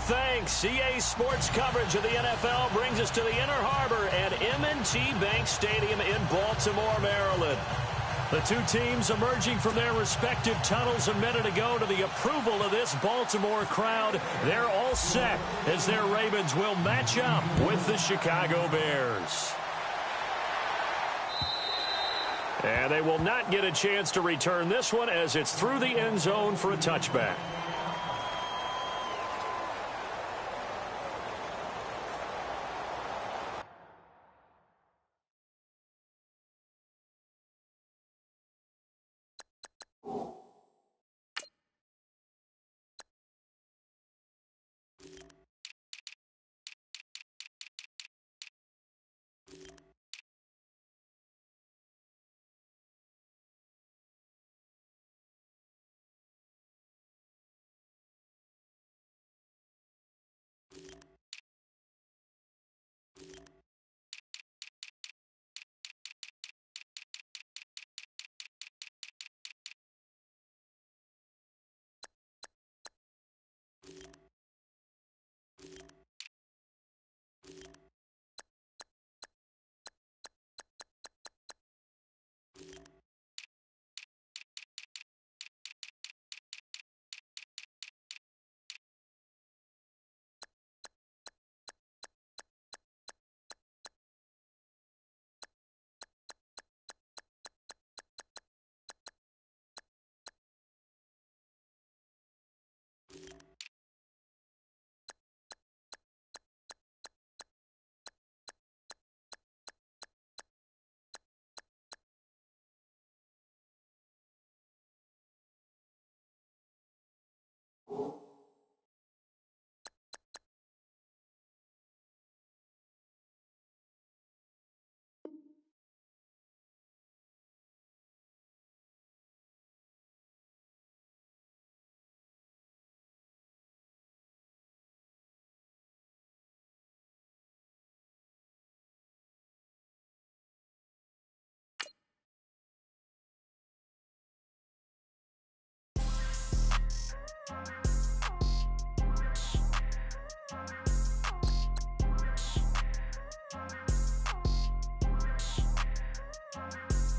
thanks. EA Sports coverage of the NFL brings us to the Inner Harbor at M&T Bank Stadium in Baltimore, Maryland. The two teams emerging from their respective tunnels a minute ago to the approval of this Baltimore crowd. They're all set as their Ravens will match up with the Chicago Bears. And they will not get a chance to return this one as it's through the end zone for a touchback.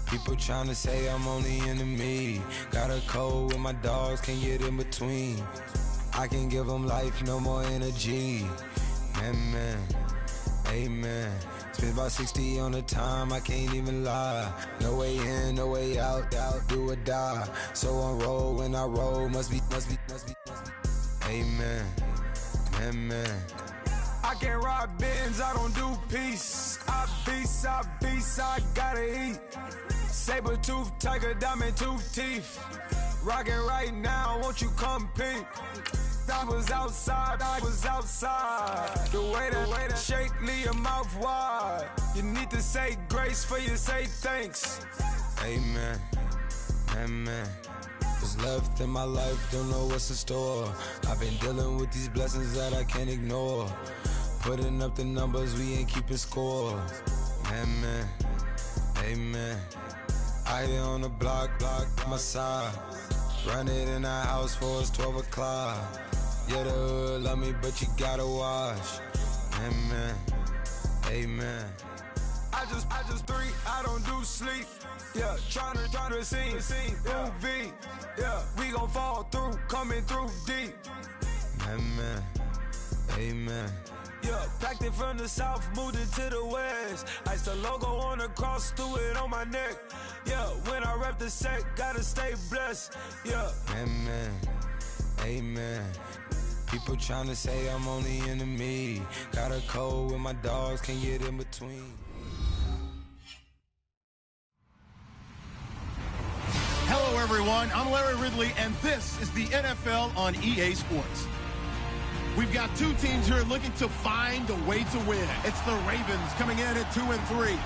People trying to say I'm on the enemy. Got a cold with my dogs, can't get in between. I can give them life, no more energy. Man, amen. Spent about 60 on the time, I can't even lie. No way in, no way out, do or die. So on roll, when I roll, must be. Amen, man. I can't ride Benz, I don't do peace. I beast, I gotta eat. Saber tooth, tiger, diamond tooth teeth. Rockin' right now, won't you come peep? I was outside. The way that shake, leave your mouth wide. You need to say grace for you say thanks. Amen, amen. What's left in my life, don't know what's in store. I've been dealing with these blessings that I can't ignore. Putting up the numbers, we ain't keeping score. Amen, amen. I here on the block, my side. Run it in the house for it's 12 o'clock. Yeah, the hood love me, but you gotta watch. Amen, amen. I just three, I don't do sleep. Yeah, tryna see, UV. Yeah, we gon' fall through, coming through deep. Amen, amen. Yeah, packed it from the south, moved it to the west. Iced the logo on the cross, threw it on my neck. Yeah, when I rep the set, gotta stay blessed. Yeah, amen, amen. People trying to say I'm on the enemy. Got a cold with my dogs, can't get in between. Hello, everyone. I'm Larry Ridley, and this is the NFL on EA Sports. We've got two teams here looking to find a way to win. It's the Ravens coming in at 2-3,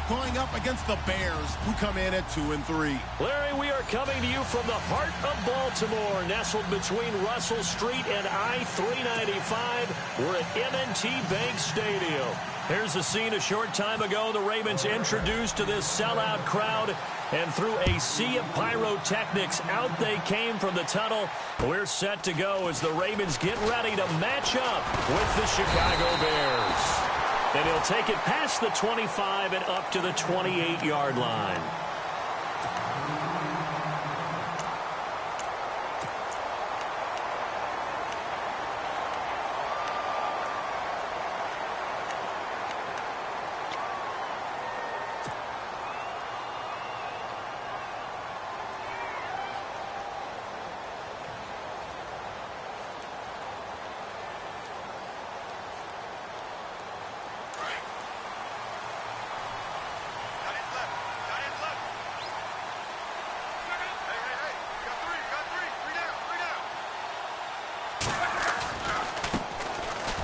going up against the Bears, who come in at 2-3. Larry, we are coming to you from the heart of Baltimore, nestled between Russell Street and I-395. We're at M&T Bank Stadium. Here's the scene a short time ago. The Ravens introduced to this sellout crowd. And through a sea of pyrotechnics, out they came from the tunnel. We're set to go as the Ravens get ready to match up with the Chicago Bears. And he'll take it past the 25 and up to the 28-yard line.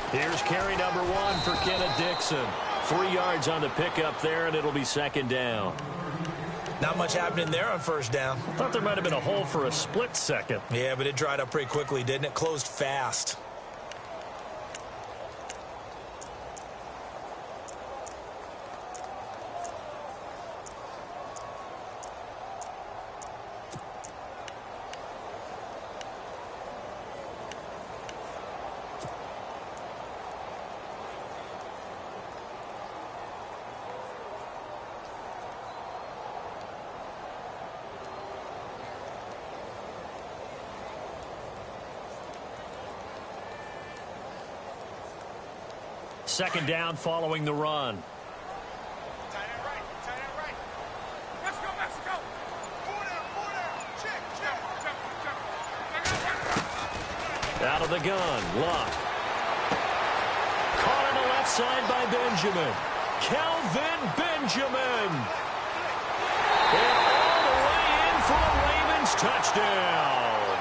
Here's carry number 1 for Kenneth Dixon. 3 yards on the pickup there, and it'll be second down. Not much happening there on first down. Thought there might have been a hole for a split second. Yeah, but it dried up pretty quickly, didn't it? Closed fast. Second down following the run. Tight end right. Let's go, Mexico. 4 down. Check. Out of the gun. Luck. Caught on the left side by Benjamin. Kelvin Benjamin. And all the way in for a Ravens touchdown.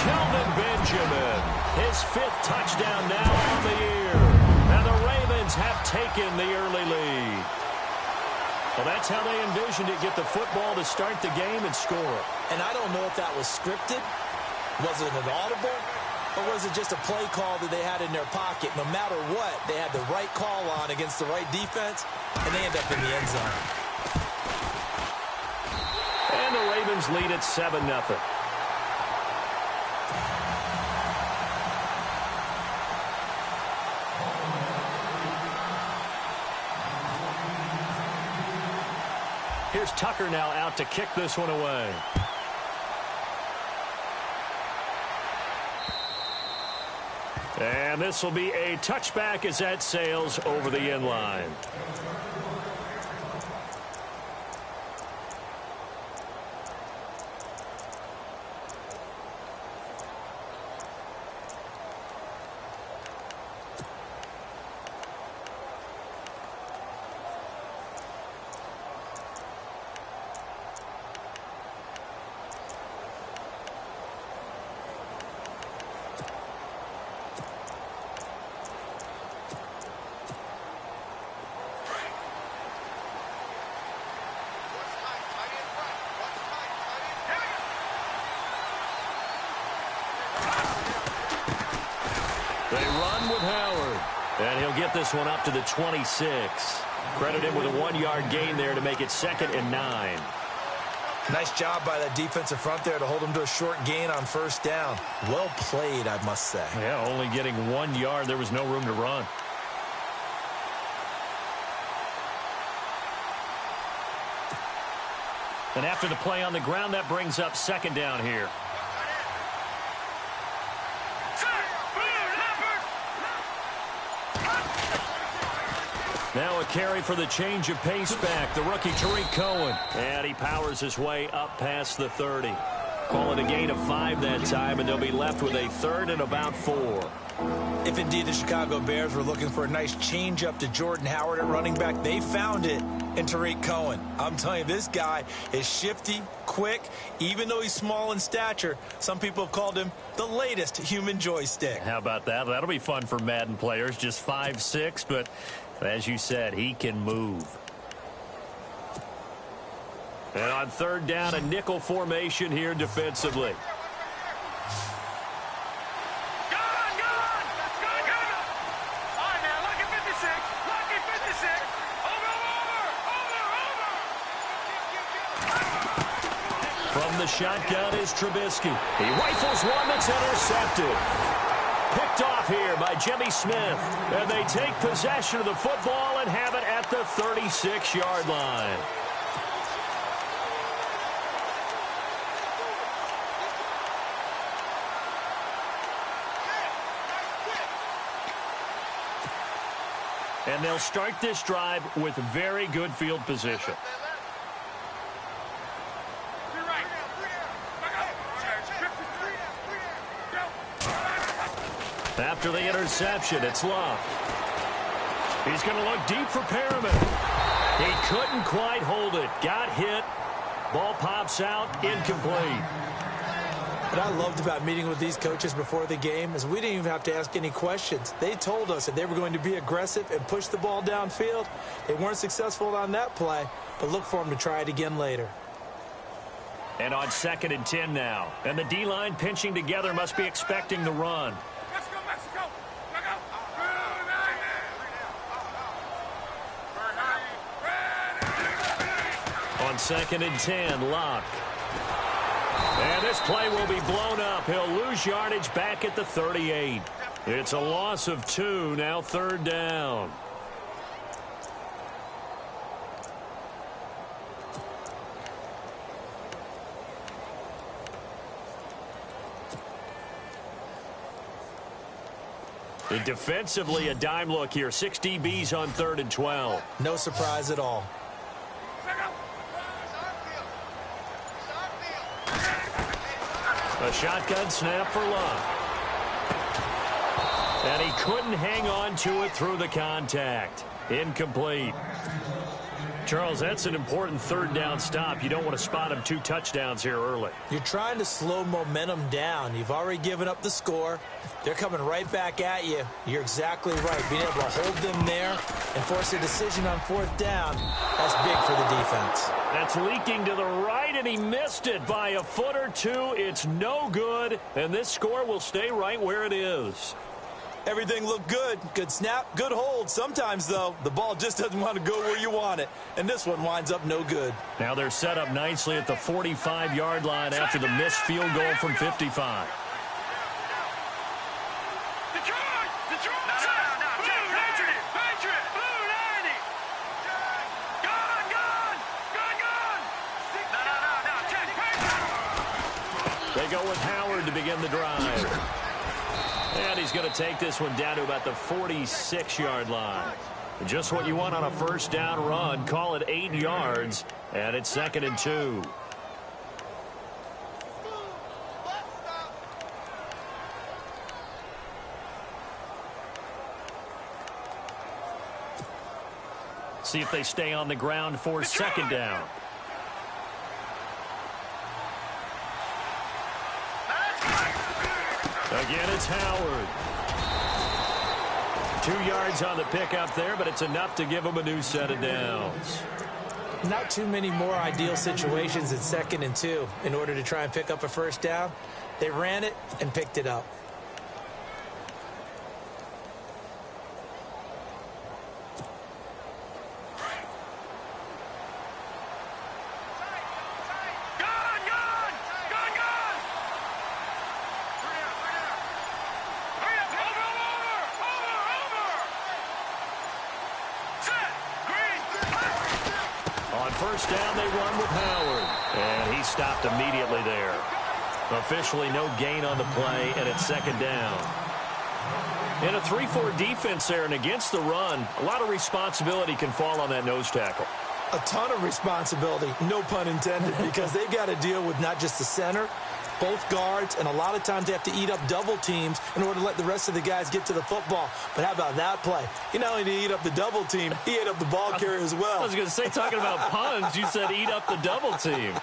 Kelvin Benjamin. His 5th touchdown now on the year. And the Ravens have taken the early lead. Well, that's how they envisioned it. Get the football to start the game and score it. And I don't know if that was scripted. Was it an audible? Or was it just a play call that they had in their pocket? No matter what, they had the right call on against the right defense, and they end up in the end zone. And the Ravens lead at 7-0. Here's Tucker now out to kick this one away. And this will be a touchback as that sails over the end line. They run with Howard. And he'll get this one up to the 26. Credit him with a 1-yard gain there to make it 2nd and 9. Nice job by that defensive front there to hold him to a short gain on first down. Well played, I must say. Yeah, only getting 1 yard. There was no room to run. And after the play on the ground, that brings up second down here. Now a carry for the change of pace back, the rookie Tariq Cohen. And he powers his way up past the 30. Call it a gain of 5 that time, and they'll be left with a 3rd and about 4. If indeed the Chicago Bears were looking for a nice change up to Jordan Howard at running back, they found it in Tariq Cohen. I'm telling you, this guy is shifty, quick, even though he's small in stature. Some people have called him the latest human joystick. How about that? That'll be fun for Madden players. Just 5'6", but as you said, he can move. And on 3rd down, a nickel formation here defensively. From the shotgun is Trubisky. He rifles one that's intercepted. Picked off here by Jimmy Smith. And they take possession of the football and have it at the 36-yard line. And they'll start this drive with very good field position. After the interception, it's Love. He's going to look deep for Perriman. He couldn't quite hold it. Got hit. Ball pops out. Incomplete. What I loved about meeting with these coaches before the game is we didn't even have to ask any questions. They told us that they were going to be aggressive and push the ball downfield. They weren't successful on that play, but look for them to try it again later. And on 2nd and 10 now. And the D-line pinching together must be expecting the run. Let's go, Mexico! On 2nd and 10, Locke. And this play will be blown up. He'll lose yardage back at the 38. It's a loss of 2, now 3rd down. And defensively, a dime look here. 6 DBs on 3rd and 12. No surprise at all. A shotgun snap for Love. And he couldn't hang on to it through the contact. Incomplete. Charles, that's an important 3rd down stop. You don't want to spot him 2 touchdowns here early. You're trying to slow momentum down. You've already given up the score. They're coming right back at you. You're exactly right. Being able to hold them there and force a decision on 4th down, that's big for the defense. That's leaking to the right, and he missed it by a foot or 2. It's no good, and this score will stay right where it is. Everything looked good. Good snap, good hold. Sometimes, though, the ball just doesn't want to go where you want it. And this one winds up no good. Now they're set up nicely at the 45-yard line after the missed field goal from 55. They go with Howard to begin the drive. And he's going to take this one down to about the 46-yard line. Just what you want on a 1st down run. Call it 8 yards, and it's 2nd and 2. See if they stay on the ground for 2nd down. Again, it's Howard. 2 yards on the pickup there, but it's enough to give him a new set of downs. Not too many more ideal situations in 2nd and 2 in order to try and pick up a 1st down. They ran it and picked it up. First down, they run with Howard. And he stopped immediately there. Officially no gain on the play, and it's 2nd down. In a 3-4 defense there and against the run, a lot of responsibility can fall on that nose tackle. A ton of responsibility, no pun intended, because they've got to deal with not just the center, both guards, and a lot of times they have to eat up double teams in order to let the rest of the guys get to the football. But how about that play? He not only did he eat up the double team, he ate up the ball carrier as well. I was going to say, talking about puns, you said eat up the double team.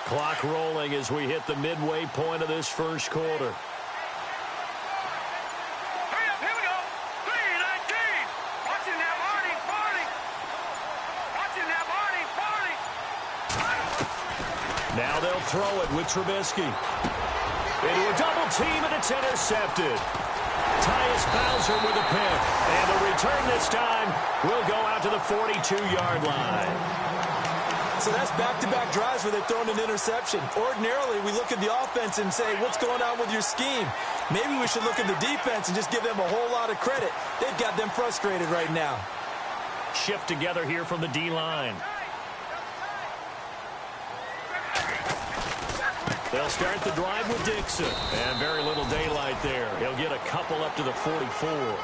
Clock rolling as we hit the midway point of this 1st quarter. Now they'll throw it with Trubisky. Into a double team, and it's intercepted. Tyus Bowser with a pick. And the return this time will go out to the 42-yard line. So that's back-to-back drives where they've thrown an interception. Ordinarily, we look at the offense and say, what's going on with your scheme? Maybe we should look at the defense and just give them a whole lot of credit. They've got them frustrated right now. Shift together here from the D-line. They'll start the drive with Dixon. And very little daylight there. He'll get a couple up to the 44.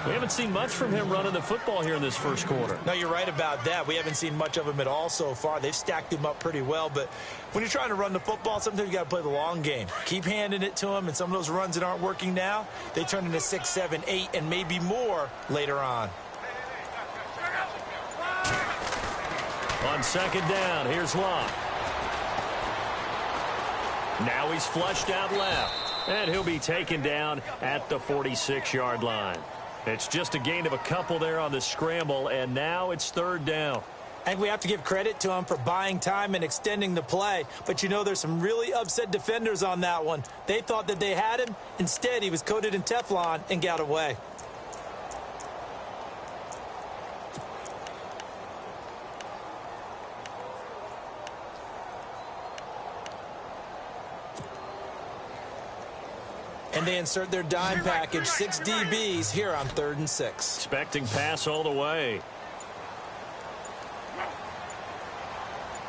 We haven't seen much from him running the football here in this first quarter. No, you're right about that. We haven't seen much of him at all so far. They've stacked him up pretty well. But when you're trying to run the football, sometimes you got to play the long game. Keep handing it to him, and some of those runs that aren't working now, they turn into 6, 7, 8, and maybe more later on. On second down, here's Locke. Now he's flushed out left. And he'll be taken down at the 46-yard line. It's just a gain of a couple there on the scramble, and now it's third down. I think we have to give credit to him for buying time and extending the play. But, you know, there's some really upset defenders on that one. They thought that they had him. Instead, he was coated in Teflon and got away. And they insert their dime package, 6 DBs here on 3rd and 6. Expecting pass all the way.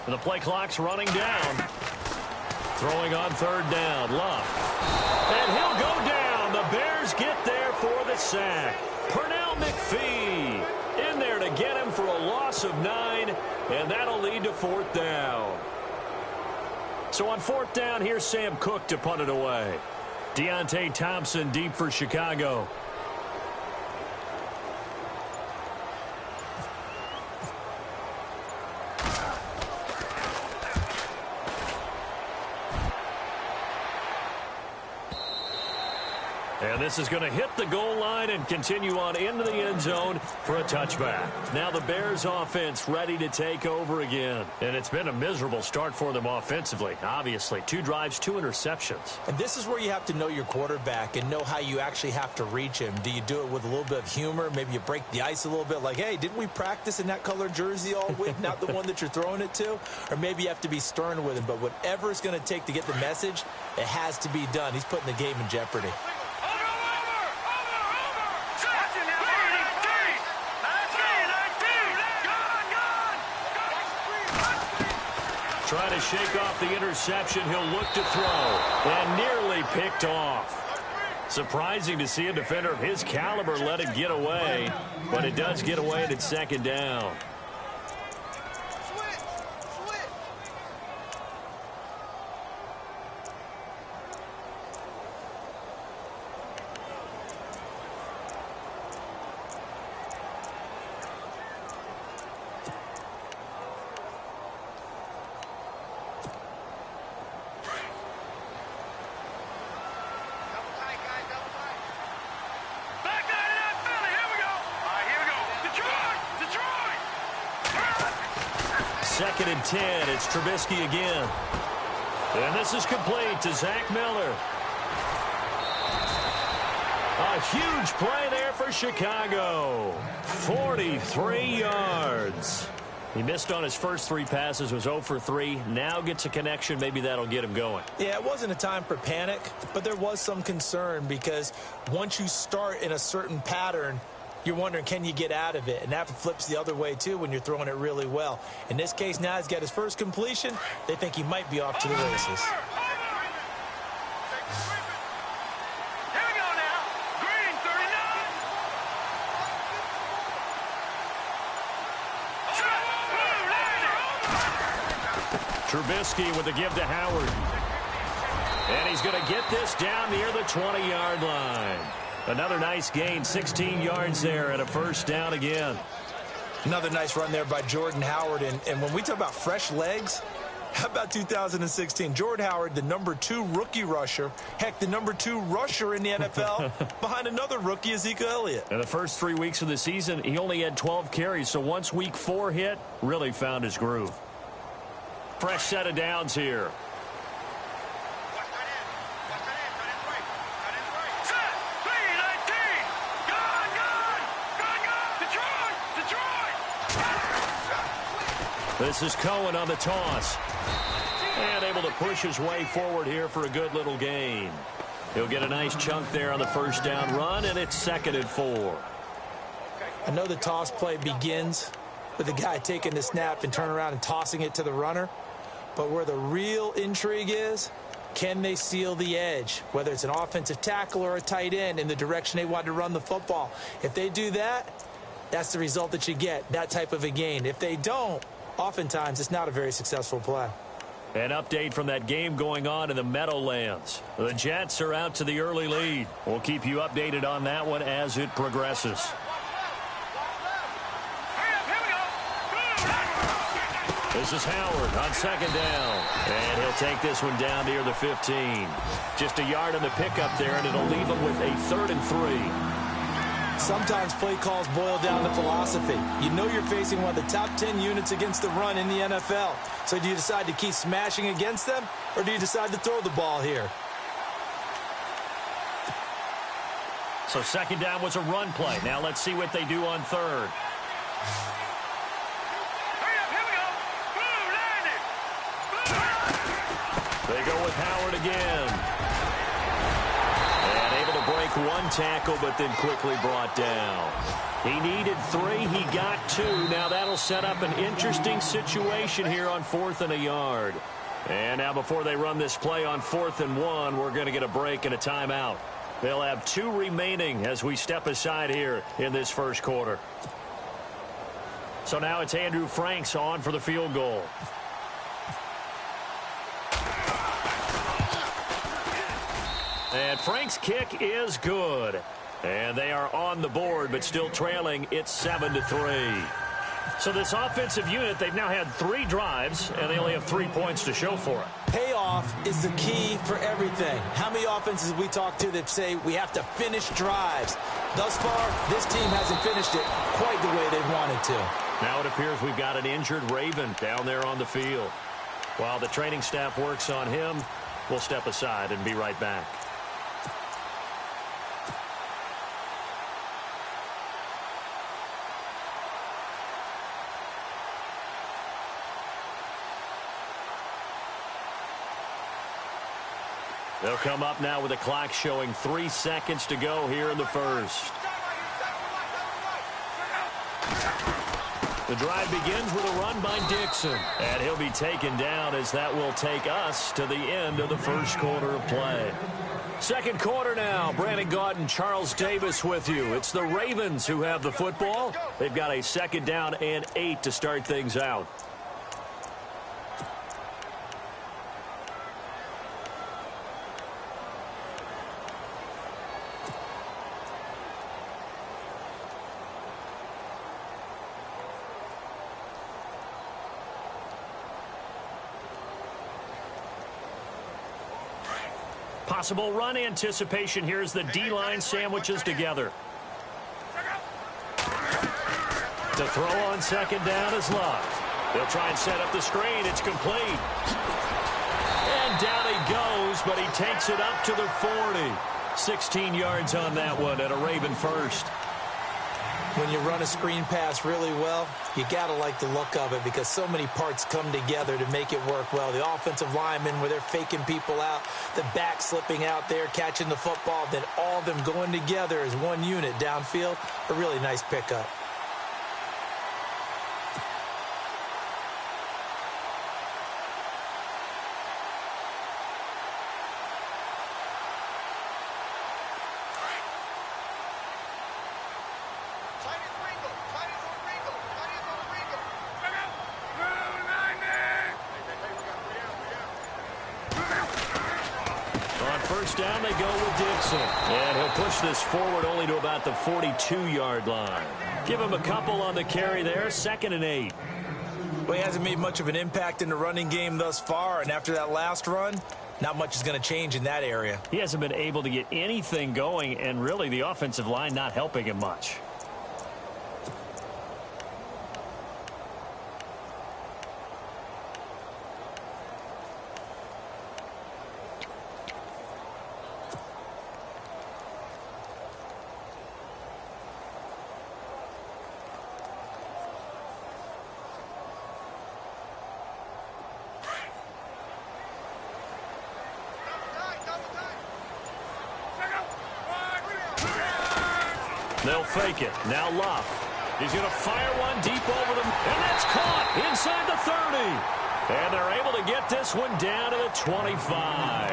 And the play clock's running down. Throwing on third down, Luck. And he'll go down. The Bears get there for the sack. Pernell McPhee in there to get him for a loss of 9, and that'll lead to 4th down. So on 4th down, here's Sam Cook to punt it away. Deontay Thompson deep for Chicago. And this is going to hit the goal line and continue on into the end zone for a touchback. Now the Bears offense ready to take over again. And it's been a miserable start for them offensively, obviously. 2 drives, 2 interceptions. And this is where you have to know your quarterback and know how you actually have to reach him. Do you do it with a little bit of humor? Maybe you break the ice a little bit like, hey, didn't we practice in that color jersey all week, not the one that you're throwing it to? Or maybe you have to be stern with him. But whatever it's going to take to get the message, it has to be done. He's putting the game in jeopardy. Trying to shake off the interception. He'll look to throw. And nearly picked off. Surprising to see a defender of his caliber let it get away. But it does get away and it's second down. Second and 10. It's Trubisky again. And this is complete to Zach Miller. A huge play there for Chicago. 43 yards. He missed on his first 3 passes, was 0 for 3. Now gets a connection. Maybe that'll get him going. Yeah, it wasn't a time for panic, but there was some concern because once you start in a certain pattern, you're wondering, can you get out of it? And that flips the other way, too, when you're throwing it really well. In this case, now he's got his first completion. They think he might be off to the races. Here we go now. Green, 39. Trubisky with the give to Howard. And he's going to get this down near the 20-yard line. Another nice gain, 16 yards there and a first down again. Another nice run there by Jordan Howard. And when we talk about fresh legs, how about 2016? Jordan Howard, the #2 rookie rusher. Heck, the #2 rusher in the NFL behind another rookie, Ezekiel Elliott. In the first 3 weeks of the season, he only had 12 carries. So once week 4 hit, really found his groove. Fresh set of downs here. This is Cohen on the toss. And able to push his way forward here for a good little gain. He'll get a nice chunk there on the first down run, and it's 2nd and 4. I know the toss play begins with the guy taking the snap and turn around and tossing it to the runner. But where the real intrigue is, can they seal the edge, whether it's an offensive tackle or a tight end, in the direction they want to run the football? If they do that, that's the result that you get, that type of a gain. If they don't, oftentimes it's not a very successful play. An update from that game going on in the Meadowlands. The Jets are out to the early lead. We'll keep you updated on that one as it progresses. This is Howard on 2nd down. And he'll take this one down near the 15. Just a yard on the pickup there, and it'll leave him with a 3rd and 3. Sometimes play calls boil down to philosophy. You know you're facing one of the top 10 units against the run in the NFL. So do you decide to keep smashing against them, or do you decide to throw the ball here? So 2nd down was a run play. Now let's see what they do on 3rd. They go with Howard again. And able to break one tackle, but then quickly brought down. He needed 3. He got 2. Now that'll set up an interesting situation here on 4th and a yard. And now before they run this play on 4th and 1, we're going to get a break and a timeout. They'll have 2 remaining as we step aside here in this first quarter. So now it's Andrew Franks on for the field goal. And Frank's kick is good. And they are on the board, but still trailing. It's 7-3. So this offensive unit, they've now had 3 drives, and they only have 3 points to show for it. Payoff is the key for everything. How many offenses have we talked to that say we have to finish drives? Thus far, this team hasn't finished it quite the way they wanted to. Now it appears we've got an injured Raven down there on the field. While the training staff works on him, we'll step aside and be right back. They'll come up now with the clock showing 3 seconds to go here in the first. The drive begins with a run by Dixon. And he'll be taken down as that will take us to the end of the first quarter of play. Second quarter now. Brandon Gaudin, Charles Davis with you. It's the Ravens who have the football. They've got a 2nd down and 8 to start things out. Possible run anticipation here as the D-line sandwiches together. To throw on 2nd down is Luck. They'll try and set up the screen. It's complete. And down he goes, but he takes it up to the 40. 16 yards on that one and a Raven first. When you run a screen pass really well, you got to like the look of it because so many parts come together to make it work well. The offensive linemen, where they're faking people out, the back slipping out there, catching the football, then all of them going together as one unit downfield. A really nice pickup. Down they go with Dixon. And he'll push this forward only to about the 42-yard line. Give him a couple on the carry there. 2nd and 8. Well, he hasn't made much of an impact in the running game thus far. And after that last run, not much is going to change in that area. He hasn't been able to get anything going, and really the offensive line not helping him much. They'll fake it. Now Luck. He's going to fire one deep over them, and that's caught inside the 30. And they're able to get this one down to the 25.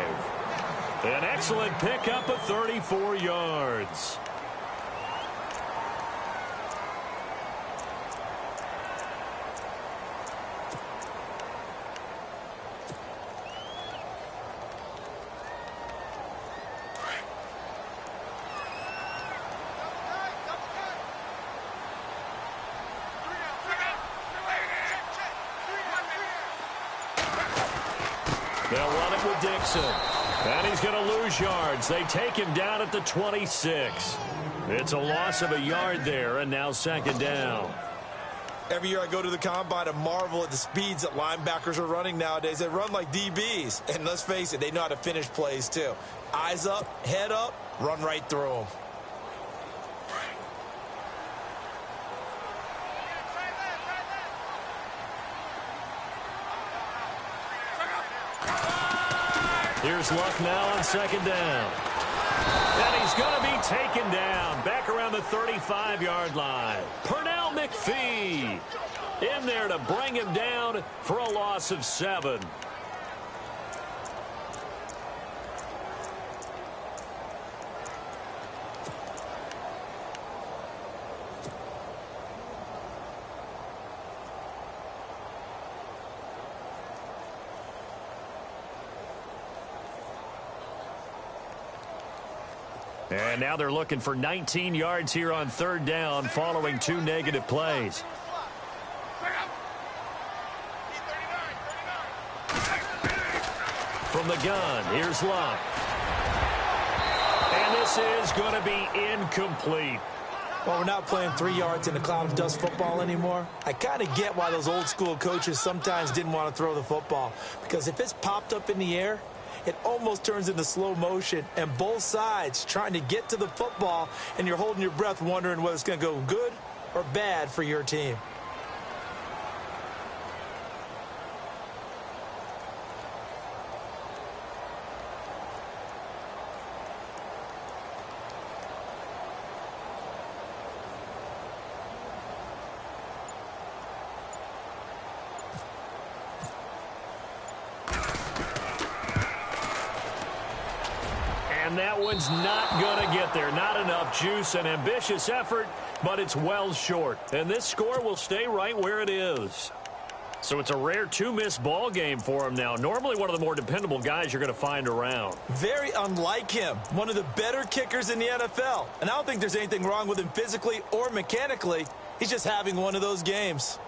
An excellent pickup of 34 yards. They'll run it with Dixon. And he's going to lose yards. They take him down at the 26. It's a loss of a yard there, and now second down. Every year I go to the combine and marvel at the speeds that linebackers are running nowadays. They run like DBs. And let's face it, they know how to finish plays too. Eyes up, head up, run right through them. Here's Luck now on second down. And he's going to be taken down back around the 35-yard line. Pernell McPhee in there to bring him down for a loss of 7. And now they're looking for 19 yards here on third down following 2 negative plays. From the gun, here's Luck. And this is going to be incomplete. Well, we're not playing 3 yards in a cloud of dust football anymore. I kind of get why those old school coaches sometimes didn't want to throw the football. Because if it's popped up in the air, it almost turns into slow motion, and both sides trying to get to the football, and you're holding your breath wondering whether it's going to go good or bad for your team. And that one's not going to get there. Not enough juice. An ambitious effort, but it's well short. And this score will stay right where it is. So it's a rare 2-miss ball game for him now. Normally one of the more dependable guys you're going to find around. Very unlike him. One of the better kickers in the NFL. And I don't think there's anything wrong with him physically or mechanically. He's just having one of those games.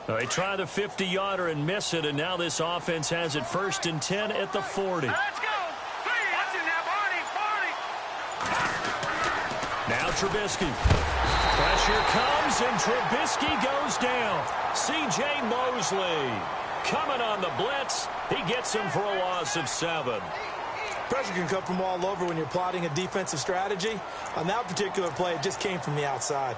They try the 50-yarder and miss it, and now this offense has it 1st and 10 at the 40. Let's go. Watch it now, Barney. Now Trubisky. Pressure comes, and Trubisky goes down. C.J. Mosley coming on the blitz. He gets him for a loss of 7. Pressure can come from all over when you're plotting a defensive strategy. On that particular play, it just came from the outside.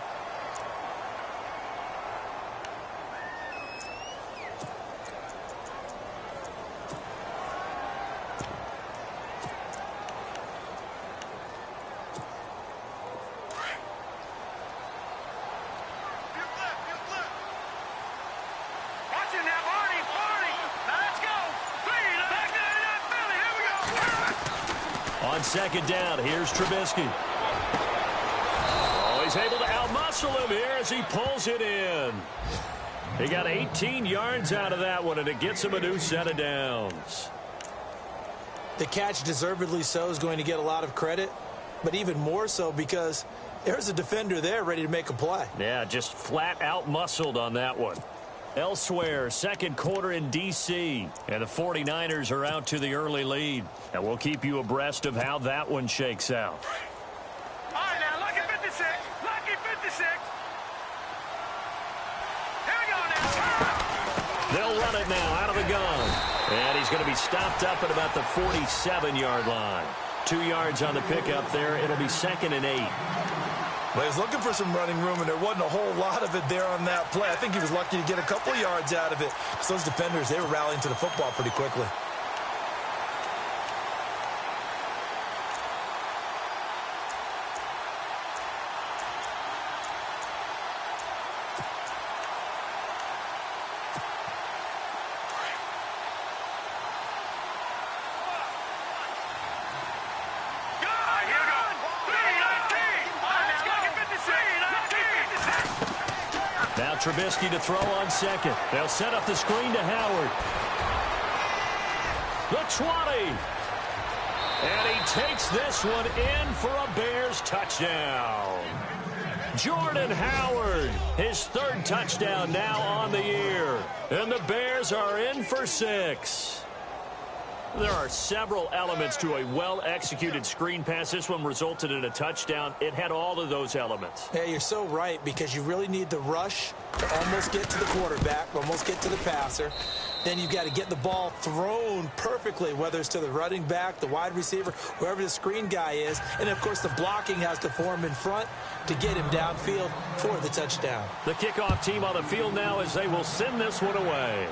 On second down, here's Trubisky. Oh, he's able to outmuscle him here as he pulls it in. He got 18 yards out of that one, and it gets him a new set of downs. The catch, deservedly so, is going to get a lot of credit, but even more so because there's a defender there ready to make a play. Yeah, just flat out muscled on that one. Elsewhere, second quarter in D.C., and the 49ers are out to the early lead. And we'll keep you abreast of how that one shakes out. All right, now, lucky 56. Lucky 56. Here we go now. They'll run it now out of the gun. And he's going to be stopped up at about the 47-yard line. 2 yards on the pickup there. It'll be 2nd and 8. Well, he was looking for some running room, and there wasn't a whole lot of it there on that play. I think he was lucky to get a couple of yards out of it. So those defenders, they were rallying to the football pretty quickly. Now Trubisky to throw on 2nd. They'll set up the screen to Howard. The 20. And he takes this one in for a Bears touchdown. Jordan Howard, his 3rd touchdown now on the year. And the Bears are in for 6. There are several elements to a well-executed screen pass. This one resulted in a touchdown. It had all of those elements. Yeah, you're so right, because you really need the rush to almost get to the quarterback, almost get to the passer. Then you've got to get the ball thrown perfectly, whether it's to the running back, the wide receiver, whoever the screen guy is. And, of course, the blocking has to form in front to get him downfield for the touchdown. The kickoff team on the field now as they will send this one away.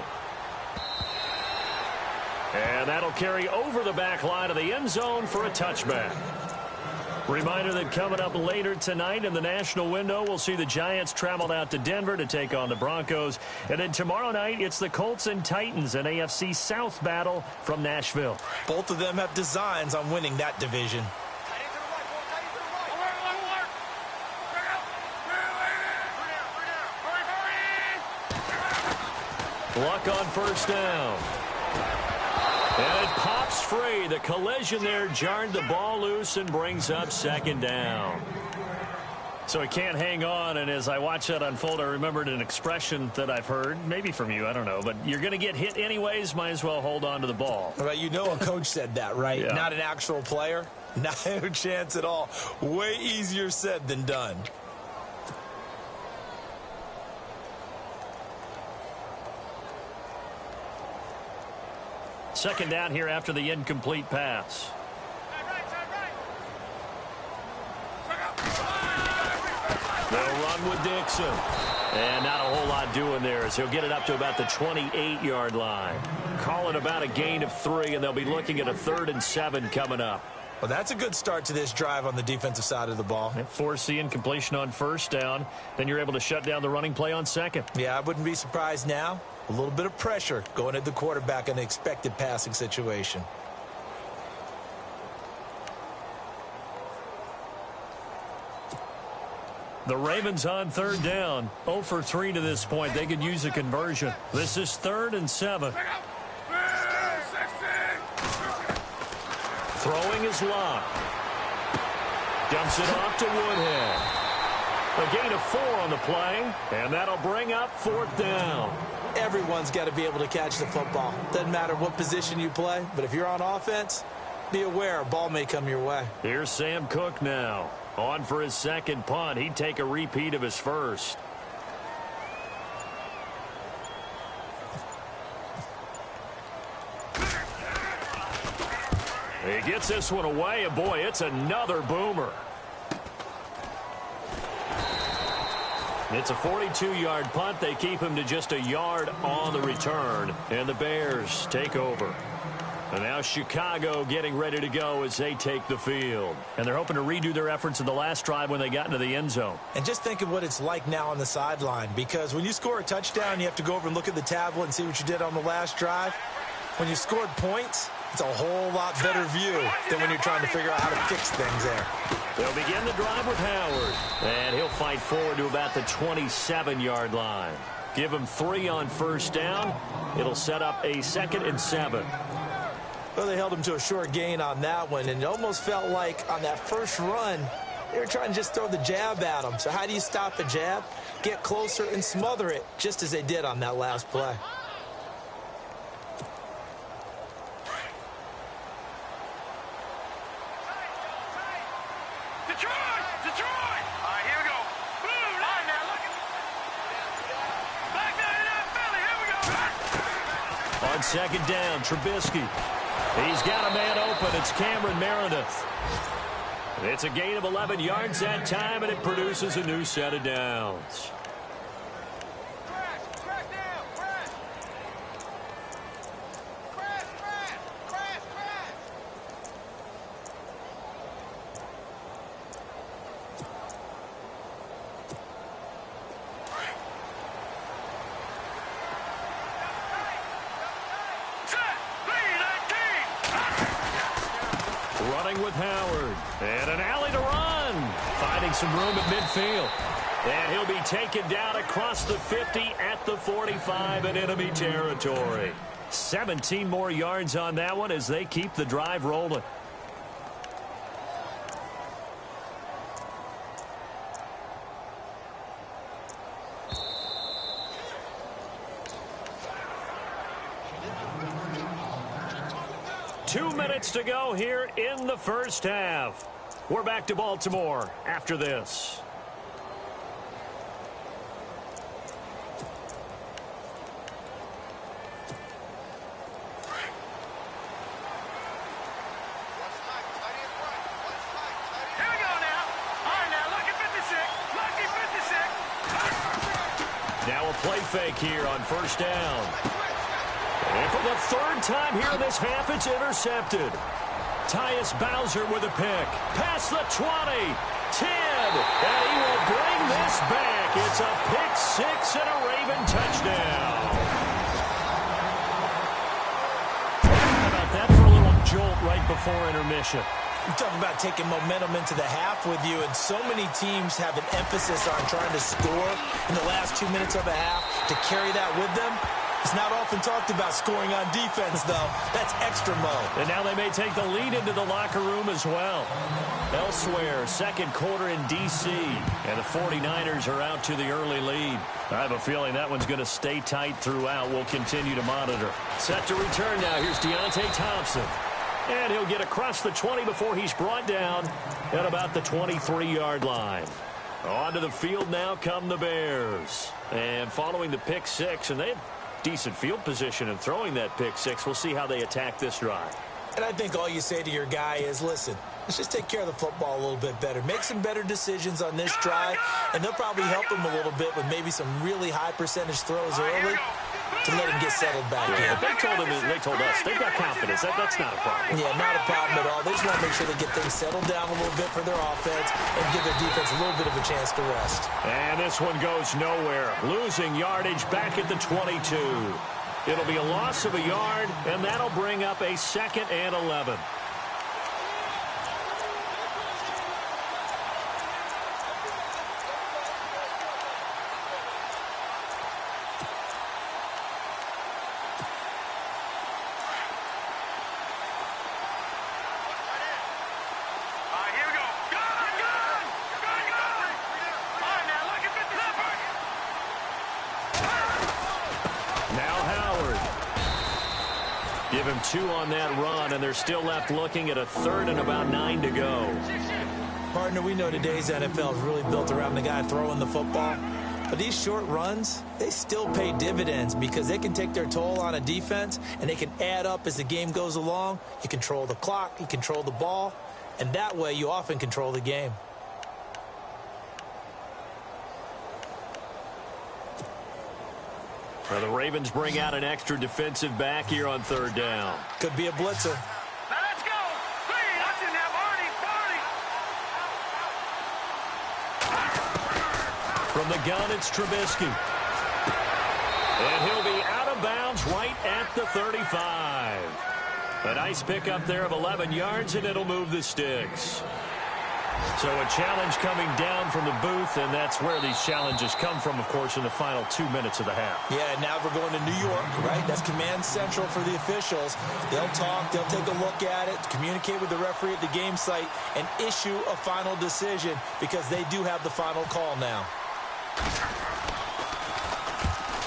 And that'll carry over the back line of the end zone for a touchback. Reminder that coming up later tonight in the national window, we'll see the Giants travel out to Denver to take on the Broncos. And then tomorrow night, it's the Colts and Titans, an AFC South battle from Nashville. Both of them have designs on winning that division. Luck on 1st down. And it pops free. The collision there jarred the ball loose and brings up 2nd down. So he can't hang on, and as I watch that unfold, I remembered an expression that I've heard, maybe from you, I don't know, but you're going to get hit anyways, might as well hold on to the ball. Well, you know a coach said that, right? Yeah. Not an actual player. No chance at all. Way easier said than done. Second down here after the incomplete pass. They'll run with Dixon. And not a whole lot doing there as he'll get it up to about the 28-yard line. Call it about a gain of 3, and they'll be looking at a 3rd and 7 coming up. Well, that's a good start to this drive on the defensive side of the ball. Force the incompletion on 1st down. Then you're able to shut down the running play on 2nd. Yeah, I wouldn't be surprised now. A little bit of pressure going at the quarterback in an expected passing situation. The Ravens on 3rd down. 0 for 3 to this point. They could use a conversion. This is 3rd and 7. Throwing is locked. Dumps it off to Woodhead. A gain of 4 on the play, and that'll bring up 4th down. Everyone's got to be able to catch the football. Doesn't matter what position you play, but if you're on offense, be aware a ball may come your way. Here's Sam Cook now. On for his 2nd punt. He'd take a repeat of his 1st. He gets this one away, and boy, it's another boomer. It's a 42-yard punt. They keep him to just a yard on the return, and the Bears take over. And now Chicago getting ready to go as they take the field. And they're hoping to redo their efforts in the last drive when they got into the end zone. And just think of what it's like now on the sideline, because when you score a touchdown, you have to go over and look at the tablet and see what you did on the last drive. When you scored points, it's a whole lot better view than when you're trying to figure out how to fix things there. They'll begin the drive with Howard. And he'll fight forward to about the 27-yard line. Give him 3 on 1st down. It'll set up a 2nd and 7. Well, they held him to a short gain on that one, and it almost felt like on that first run, they were trying to just throw the jab at him. So how do you stop a jab? Get closer and smother it, just as they did on that last play. On 2nd down, Trubisky. He's got a man open. It's Cameron Meredith. It's a gain of 11 yards that time, and it produces a new set of downs. Running with Howard. And an alley to run. Finding some room at midfield. And he'll be taken down across the 50 at the 45 in enemy territory. 17 more yards on that one as they keep the drive rolling. Two minutes to go here in the first half. We're back to Baltimore after this. Here we go now. All right, now, lucky 56. Lucky 56. Now a play fake here on first down. And for the third time here in this half, it's intercepted. Tyus Bowser with a pick. Past the 20. 10. And he will bring this back. It's a pick six and a Raven touchdown. How about that for a little jolt right before intermission? You're talking about taking momentum into the half with you, and so many teams have an emphasis on trying to score in the last 2 minutes of a half. To carry that with them, it's not often talked about scoring on defense, though. That's extra mode. And now they may take the lead into the locker room as well. Elsewhere, second quarter in D.C., and the 49ers are out to the early lead. I have a feeling that one's going to stay tight throughout. We'll continue to monitor. Set to return now. Here's Deontay Thompson. And he'll get across the 20 before he's brought down at about the 23-yard line. Onto the field now come the Bears. And following the pick six, and they had decent field position in throwing that pick six. We'll see how they attack this drive. And I think all you say to your guy is, listen, let's just take care of the football a little bit better. Make some better decisions on this drive, and they'll probably help him a little bit with maybe some really high percentage throws early to let him get settled back in. They told us they've got confidence. That's not a problem. Yeah, not a problem at all. They just want to make sure they get things settled down a little bit for their offense and give their defense a little bit of a chance to rest. And this one goes nowhere. Losing yardage back at the 22. It'll be a loss of a yard, and that'll bring up a 2nd and 11. Give him 2 on that run, and they're still left looking at a 3rd and about 9 to go. Partner, we know today's NFL is really built around the guy throwing the football. But these short runs, they still pay dividends because they can take their toll on a defense, and they can add up as the game goes along. You control the clock, you control the ball, and that way you often control the game. Well, the Ravens bring out an extra defensive back here on 3rd down. Could be a blitzer. Now let's go. 3, that's in there, Barney. From the gun, it's Trubisky. And he'll be out of bounds right at the 35. A nice pickup there of 11 yards, and it'll move the sticks. So a challenge coming down from the booth, and that's where these challenges come from, of course, in the final 2 minutes of the half. Yeah, now we're going to New York, right? That's command central for the officials. They'll talk, they'll take a look at it, communicate with the referee at the game site, and issue a final decision because they do have the final call now.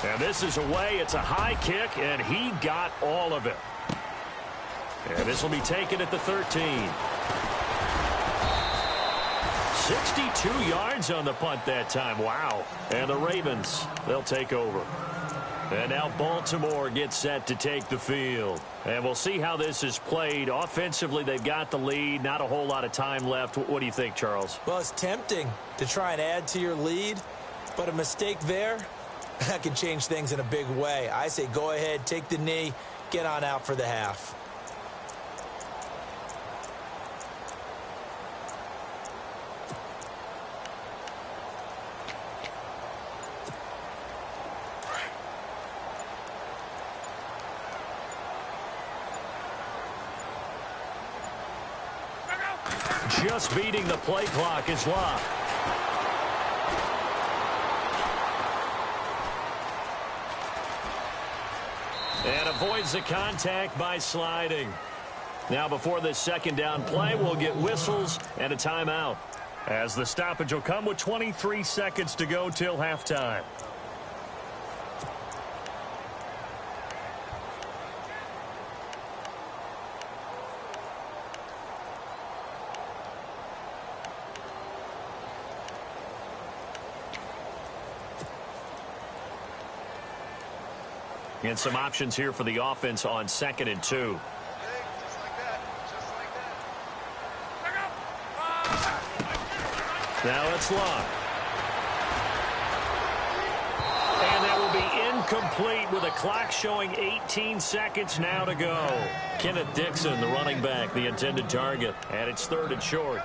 And this is away. It's a high kick, and he got all of it. And this will be taken at the 13. 62 yards on the punt that time. Wow. And the Ravens, they'll take over. And now Baltimore gets set to take the field. And we'll see how this is played. Offensively, they've got the lead. Not a whole lot of time left. What do you think, Charles? Well, it's tempting to try and add to your lead, but a mistake there, that can change things in a big way. I say go ahead, take the knee, get on out for the half. Just beating the play clock is Locke. And avoids the contact by sliding. Now before this second down play, we'll get whistles and a timeout, as the stoppage will come with 23 seconds to go till halftime. And some options here for the offense on 2nd and 2. Now it's Locke. And that will be incomplete with a clock showing 18 seconds now to go. Kenneth Dixon, the running back, the intended target. And it's 3rd and short.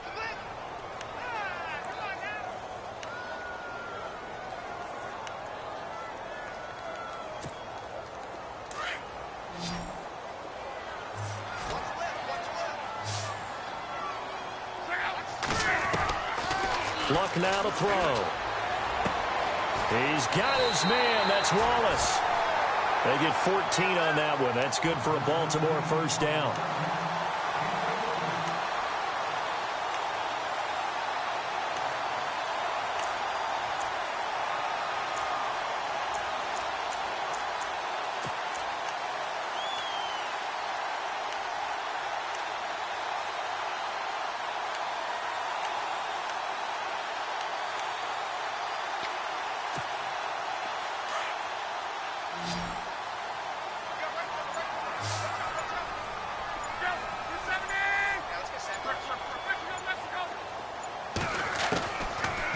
Luck now to throw. He's got his man. That's Wallace. They get 14 on that one. That's good for a Baltimore first down.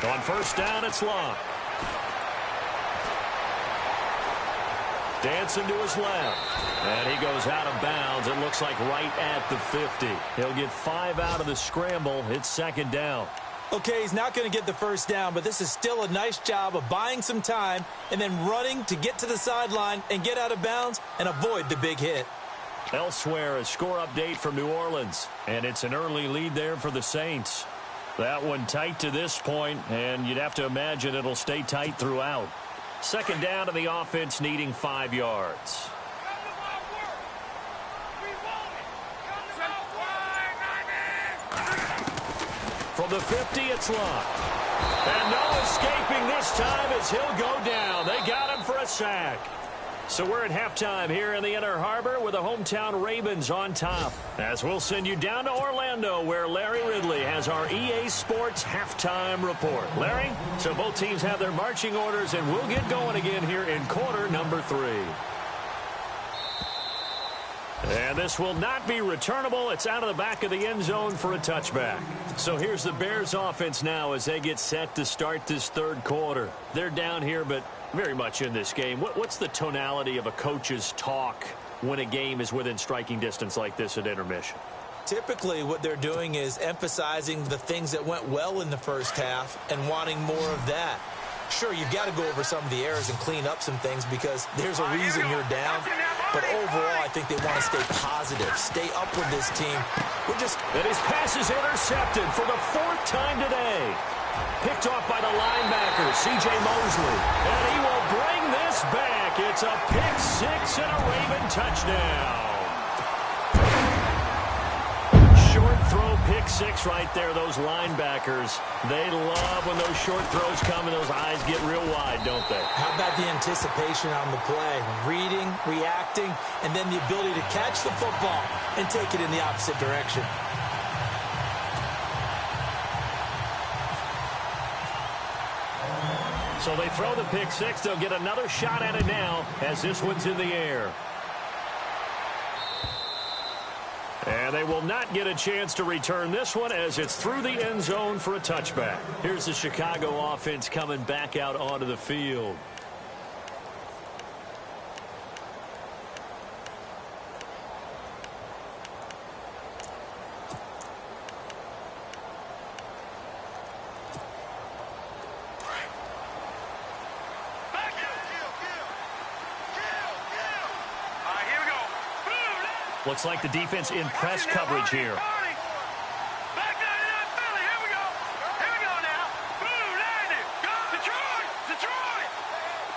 On first down, it's Locke. Dancing to his left. And he goes out of bounds. It looks like right at the 50. He'll get 5 out of the scramble. It's 2nd down. Okay, he's not going to get the first down, but this is still a nice job of buying some time and then running to get to the sideline and get out of bounds and avoid the big hit. Elsewhere, a score update from New Orleans. And it's an early lead there for the Saints. That one tight to this point, and you'd have to imagine it'll stay tight throughout. 2nd down to the offense, needing 5 yards. From the 50, it's Locke. And no escaping this time as he'll go down. They got him for a sack. So we're at halftime here in the Inner Harbor with the hometown Ravens on top. As we'll send you down to Orlando, where Larry Ridley has our EA Sports halftime report. Larry, so both teams have their marching orders, and we'll get going again here in quarter number 3. And this will not be returnable. It's out of the back of the end zone for a touchback. So here's the Bears offense now as they get set to start this 3rd quarter. They're down here, but very much in this game. What's the tonality of a coach's talk when a game is within striking distance like this at intermission? Typically, what they're doing is emphasizing the things that went well in the first half and wanting more of that. Sure, you've got to go over some of the errors and clean up some things because there's a reason you're down. But overall, I think they want to stay positive, stay up with this team. And his pass is intercepted for the 4th time today. Picked off by the linebacker, C.J. Mosley. And he will bring this back. It's a pick 6 and a Raven touchdown. Short throw, pick 6 right there. Those linebackers, they love when those short throws come and those eyes get real wide, don't they? How about the anticipation on the play? Reading, reacting, and then the ability to catch the football and take it in the opposite direction. So they throw the pick six. They'll get another shot at it now as this one's in the air. And they will not get a chance to return this one as it's through the end zone for a touchback. Here's the Chicago offense coming back out onto the field. Looks like the defense in press coverage here. Back 99 Philly. Here we go. Here we go now. Boom, landed. Go. Detroit.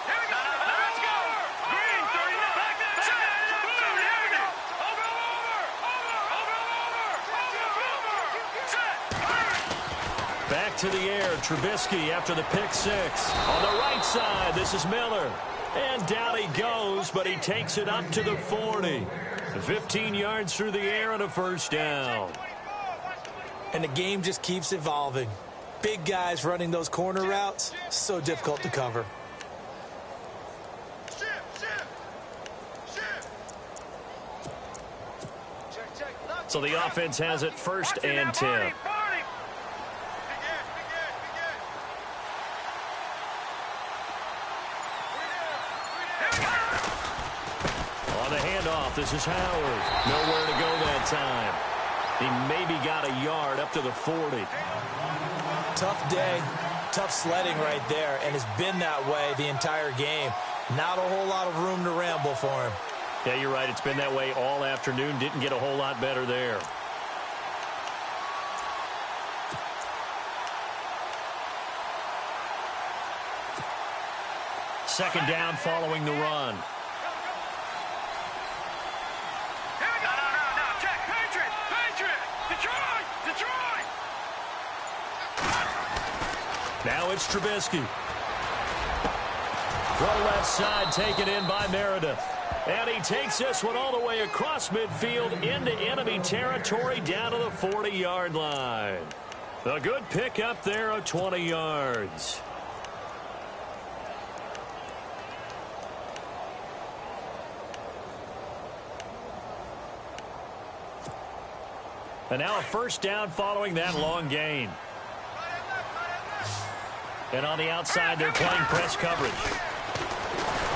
Here we go. Let's go. Green, 39. Back 99 Philly. Here we go. Over. Set. Back to the air. Trubisky after the pick six. On the right side, this is Miller. And down he goes, but he takes it up to the 40. 15 yards through the air and a first down. And the game just keeps evolving. Big guys running those corner routes, so difficult to cover. So the offense has it first and 10. This is Howard. Nowhere to go that time. He maybe got a yard up to the 40. Tough day, tough sledding right there, and it's been that way the entire game. Not a whole lot of room to ramble for him. Yeah, you're right. It's been that way all afternoon. Didn't get a whole lot better there. Second down following the run. Now it's Trubisky. Throw left side taken in by Meredith. And he takes this one all the way across midfield into enemy territory down to the 40-yard line. A good pick up there of 20 yards. And now a first down following that long gain. And on the outside, they're playing press coverage.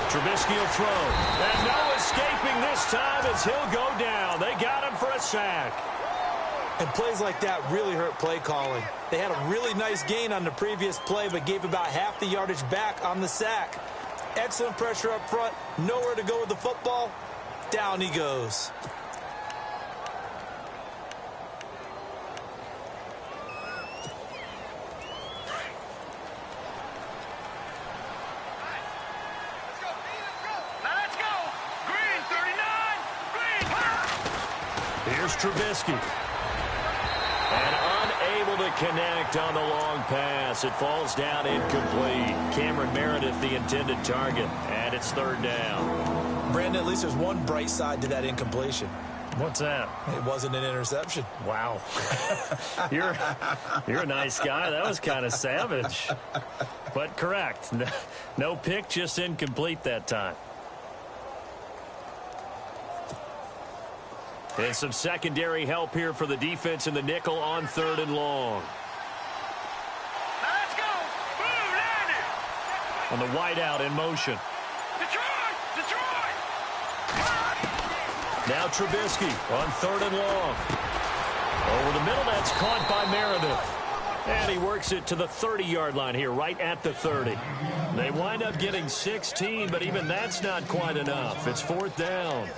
Trubisky will throw. And no escaping this time as he'll go down. They got him for a sack. And plays like that really hurt play calling. They had a really nice gain on the previous play, but gave about half the yardage back on the sack. Excellent pressure up front. Nowhere to go with the football. Down he goes. Trubisky. And unable to connect on the long pass. It falls down incomplete. Cameron Meredith, the intended target. And it's third down. Brandon, at least there's one bright side to that incompletion. What's that? It wasn't an interception. Wow. You're a nice guy. That was kind of savage. But correct. No pick, just incomplete that time. And some secondary help here for the defense in the nickel on third and long. Let's go. Boom, landed. On the wideout in motion. Detroit. Now Trubisky on third and long. Over the middle, that's caught by Meredith. And he works it to the 30-yard line here, right at the 30. They wind up getting 16, but even that's not quite enough. It's fourth down.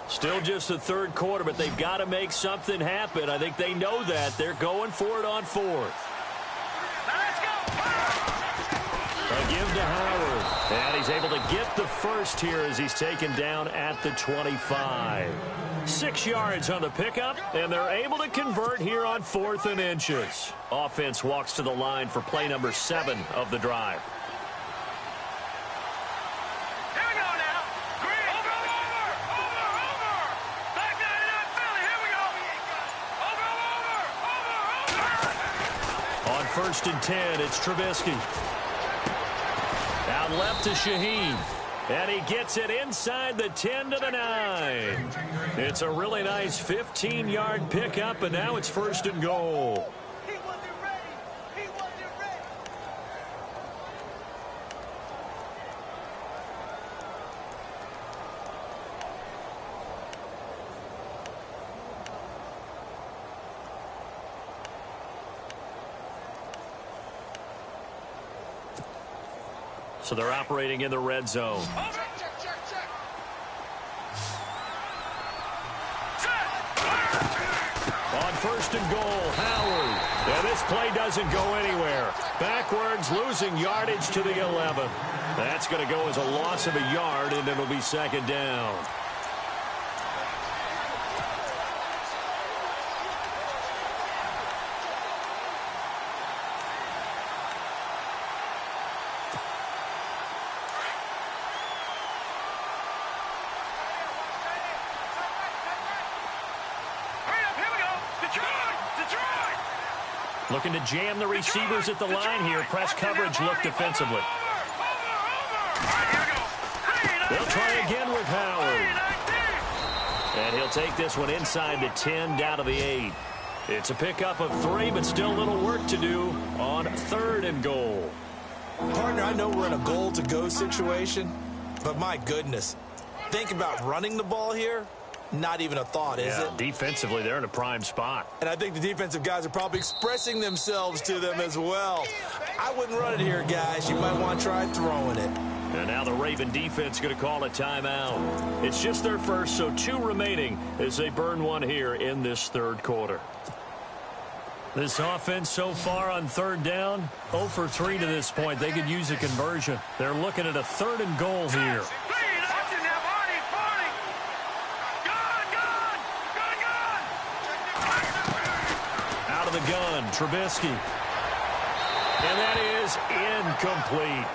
Still just the third quarter, but they've got to make something happen. I think they know that. They're going for it on fourth. Let's go. A give to Howard. And he's able to get the first here as he's taken down at the 25. 6 yards on the pickup, and they're able to convert here on 4th and inches. Offense walks to the line for play number 7 of the drive. Here we go now. first and 10. It's Trubisky. Out left to Shaheen. And he gets it inside the 10 to the 9. It's a really nice 15-yard pickup, and now it's first and goal. He wasn't ready. He wasn't ready. So they're operating in the red zone. On first and goal, Howard. And this play doesn't go anywhere. Backwards, losing yardage to the 11. That's going to go as a loss of a yard, and it'll be second down. Looking to jam the receivers at the line here. Press coverage look defensively. They'll try again with Howard. And he'll take this one inside the 10, down to the 8. It's a pickup of 3, but still a little work to do on third and goal. Partner, I know we're in a goal-to-go situation, but my goodness. Think about running the ball here. Not even a thought, is it? Defensively, they're in a prime spot. And I think the defensive guys are probably expressing themselves to them as well. I wouldn't run it here, guys. You might want to try throwing it. And now the Raven defense going to call a timeout. It's just their first, so 2 remaining as they burn one here in this third quarter. This offense so far on third down, 0 for 3 to this point. They could use a conversion. They're looking at a third and goal here. The gun, Trubisky. And that is incomplete.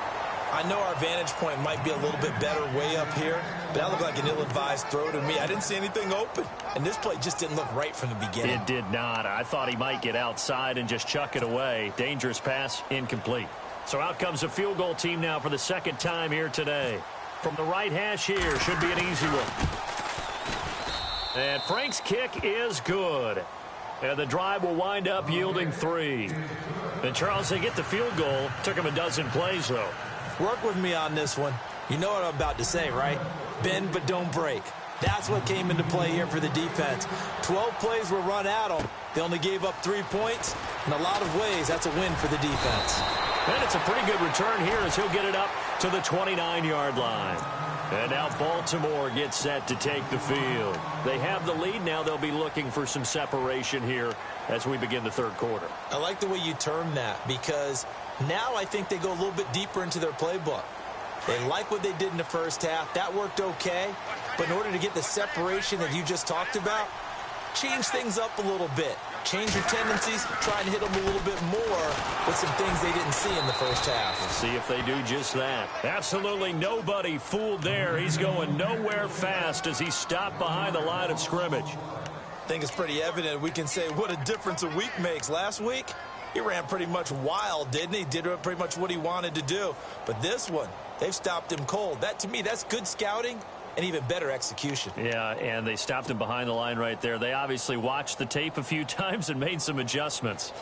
I know our vantage point might be a little bit better way up here, but that looked like an ill-advised throw to me. I didn't see anything open, and this play just didn't look right from the beginning. It did not. I thought he might get outside and just chuck it away. Dangerous pass, incomplete. So out comes a field goal team now for the second time here today. From the right hash here, should be an easy one. And Frank's kick is good. And the drive will wind up yielding 3. And, Charles, they get the field goal. Took them a dozen plays, though. Work with me on this one. You know what I'm about to say, right? Bend but don't break. That's what came into play here for the defense. 12 plays were run at them. They only gave up 3 points. In a lot of ways, that's a win for the defense. And it's a pretty good return here as he'll get it up to the 29-yard line. And now Baltimore gets set to take the field. They have the lead now. They'll be looking for some separation here as we begin the third quarter. I like the way you term that because now I think they go a little bit deeper into their playbook. They like what they did in the first half. That worked okay. But in order to get the separation that you just talked about, change things up a little bit. Change your tendencies, try and hit them a little bit more with some things they didn't see in the first half. We'll see if they do just that. Absolutely nobody fooled there. He's going nowhere fast as he stopped behind the line of scrimmage. I think it's pretty evident we can say what a difference a week makes. Last week, he ran pretty much wild, didn't he? Did pretty much what he wanted to do. But this one, they've stopped him cold. That, to me, that's good scouting and even better execution. Yeah, and they stopped him behind the line right there. They obviously watched the tape a few times and made some adjustments.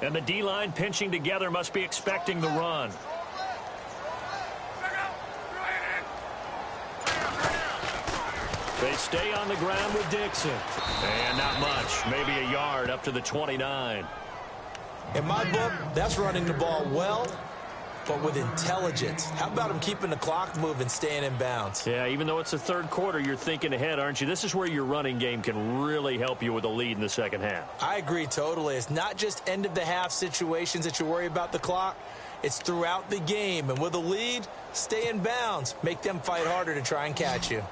And the D-line pinching together must be expecting the run. They stay on the ground with Dixon. And not much. Maybe a yard up to the 29. In my book, that's running the ball well, but with intelligence. How about him keeping the clock moving, staying in bounds? Yeah, even though it's the third quarter, you're thinking ahead, aren't you? This is where your running game can really help you with a lead in the second half. I agree totally. It's not just end-of-the-half situations that you worry about the clock. It's throughout the game. And with a lead, stay in bounds. Make them fight harder to try and catch you.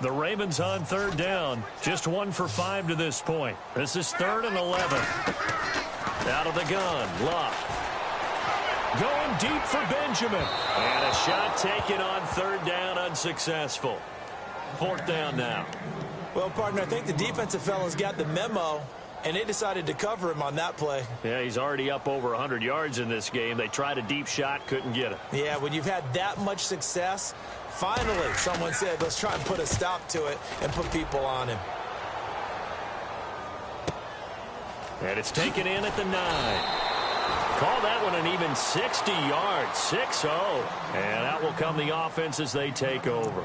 The Ravens on third down. Just 1 for 5 to this point. This is 3rd and 11. Out of the gun, Luck. Going deep for Benjamin. And a shot taken on third down, unsuccessful. Fourth down now. Well, partner, I think the defensive fellas got the memo, and they decided to cover him on that play. Yeah, he's already up over 100 yards in this game. They tried a deep shot, couldn't get it. Yeah, when you've had that much success, finally someone said, let's try and put a stop to it and put people on him. And it's taken in at the 9. Call that one an even 60 yards, 6-0. And out will come the offense as they take over.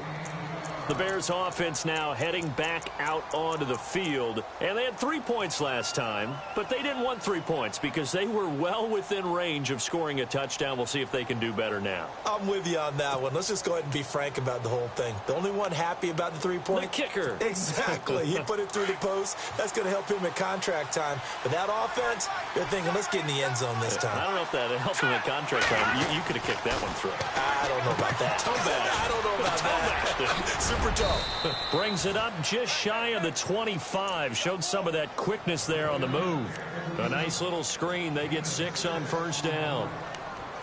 The Bears offense now heading back out onto the field. And they had 3 points last time, but they didn't want 3 points because they were well within range of scoring a touchdown. We'll see if they can do better now. I'm with you on that one. Let's just go ahead and be frank about the whole thing. The only one happy about the 3-point? The kicker. Exactly. He put it through the post. That's going to help him at contract time. But that offense, they're thinking, let's get in the end zone this time. I don't know if that helped him at contract time. You could have kicked that one through. I don't know about that. I don't know about that. Super toe. Brings it up just shy of the 25. Showed some of that quickness there on the move. A nice little screen. They get 6 on first down.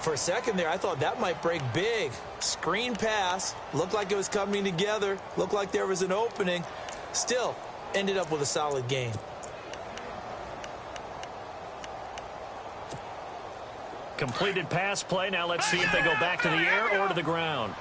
For a second there, I thought that might break big. Screen pass. Looked like it was coming together. Looked like there was an opening. Still, ended up with a solid game. Completed pass play. Now let's see if they go back to the air or to the ground.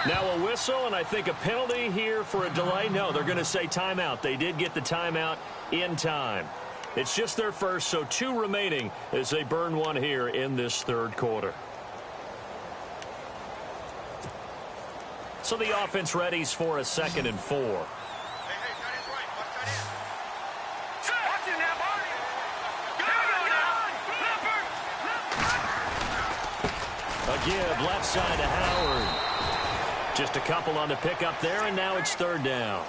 Now a whistle, and I think a penalty here for a delay. No, they're going to say timeout. They did get the timeout in time. It's just their first, so 2 remaining as they burn one here in this third quarter. So the offense readies for a 2nd and 4. A give left side to Howard. Just a couple on the pickup there, and now it's third down.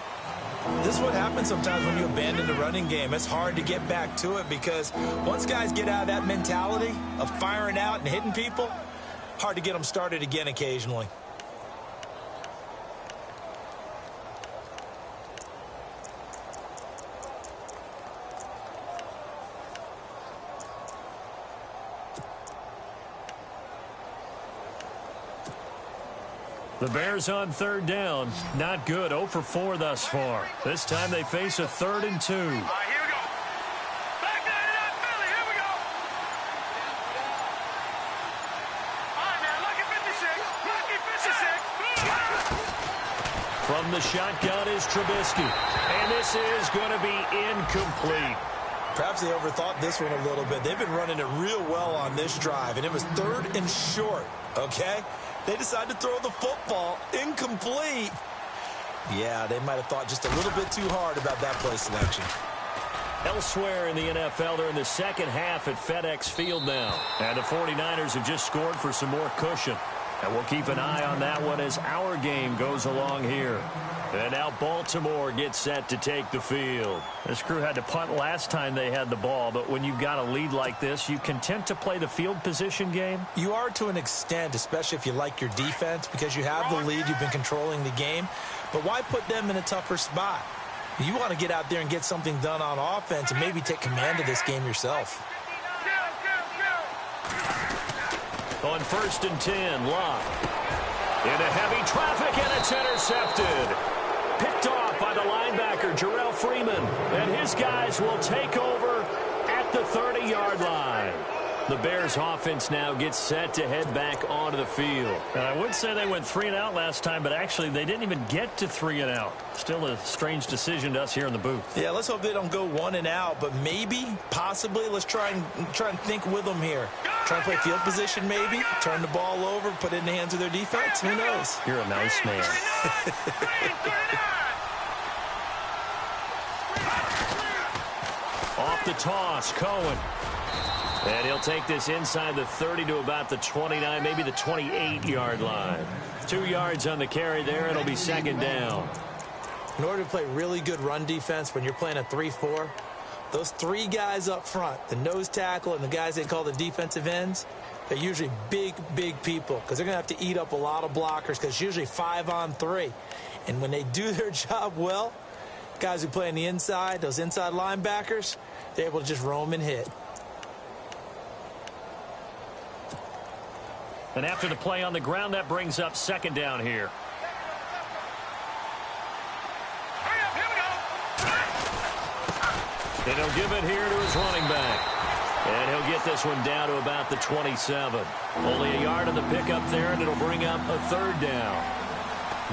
This is what happens sometimes when you abandon the running game. It's hard to get back to it because once guys get out of that mentality of firing out and hitting people, hard to get them started again occasionally. The Bears on third down. Not good. 0 for 4 thus far. This time they face a 3rd and 2. All right, here we go. Back 99 Philly. Here we go. All right, man. Lucky 56. Lucky 56. From the shotgun is Trubisky. And this is going to be incomplete. Perhaps they overthought this one a little bit. They've been running it real well on this drive, and it was 3rd and short, okay? They decided to throw the football incomplete. Yeah, they might have thought just a little bit too hard about that play selection. Elsewhere in the NFL, they're in the second half at FedEx Field now. And the 49ers have just scored for some more cushion. And we'll keep an eye on that one as our game goes along here. And now Baltimore gets set to take the field. This crew had to punt last time they had the ball, but when you've got a lead like this, you content to play the field position game? You are to an extent, especially if you like your defense, because you have the lead, you've been controlling the game. But why put them in a tougher spot? You want to get out there and get something done on offense and maybe take command of this game yourself. On 1st and 10, Locke. Into heavy traffic, and it's intercepted. Picked off by the linebacker, Jarrell Freeman. And his guys will take over at the 30-yard line. The Bears offense now gets set to head back onto the field. And I would say they went 3 and out last time, but actually they didn't even get to 3 and out. Still a strange decision to us here in the booth. Yeah, let's hope they don't go 1 and out, but maybe, possibly, let's try and think with them here. Try and play field position maybe, turn the ball over, put it in the hands of their defense. Who knows? You're a nice man. Off the toss, Cohen. And he'll take this inside the 30 to about the 29, maybe the 28-yard line. 2 yards on the carry there. It'll be 2nd down. In order to play really good run defense when you're playing a 3-4, those three guys up front, the nose tackle and the guys they call the defensive ends, they're usually big, big people because they're going to have to eat up a lot of blockers because it's usually 5-on-3. And when they do their job well, guys who play on the inside, those inside linebackers, they're able to just roam and hit. And after the play on the ground, that brings up second down here. And he'll give it here to his running back. And he'll get this one down to about the 27. Only a yard on the pickup there, and it'll bring up a third down.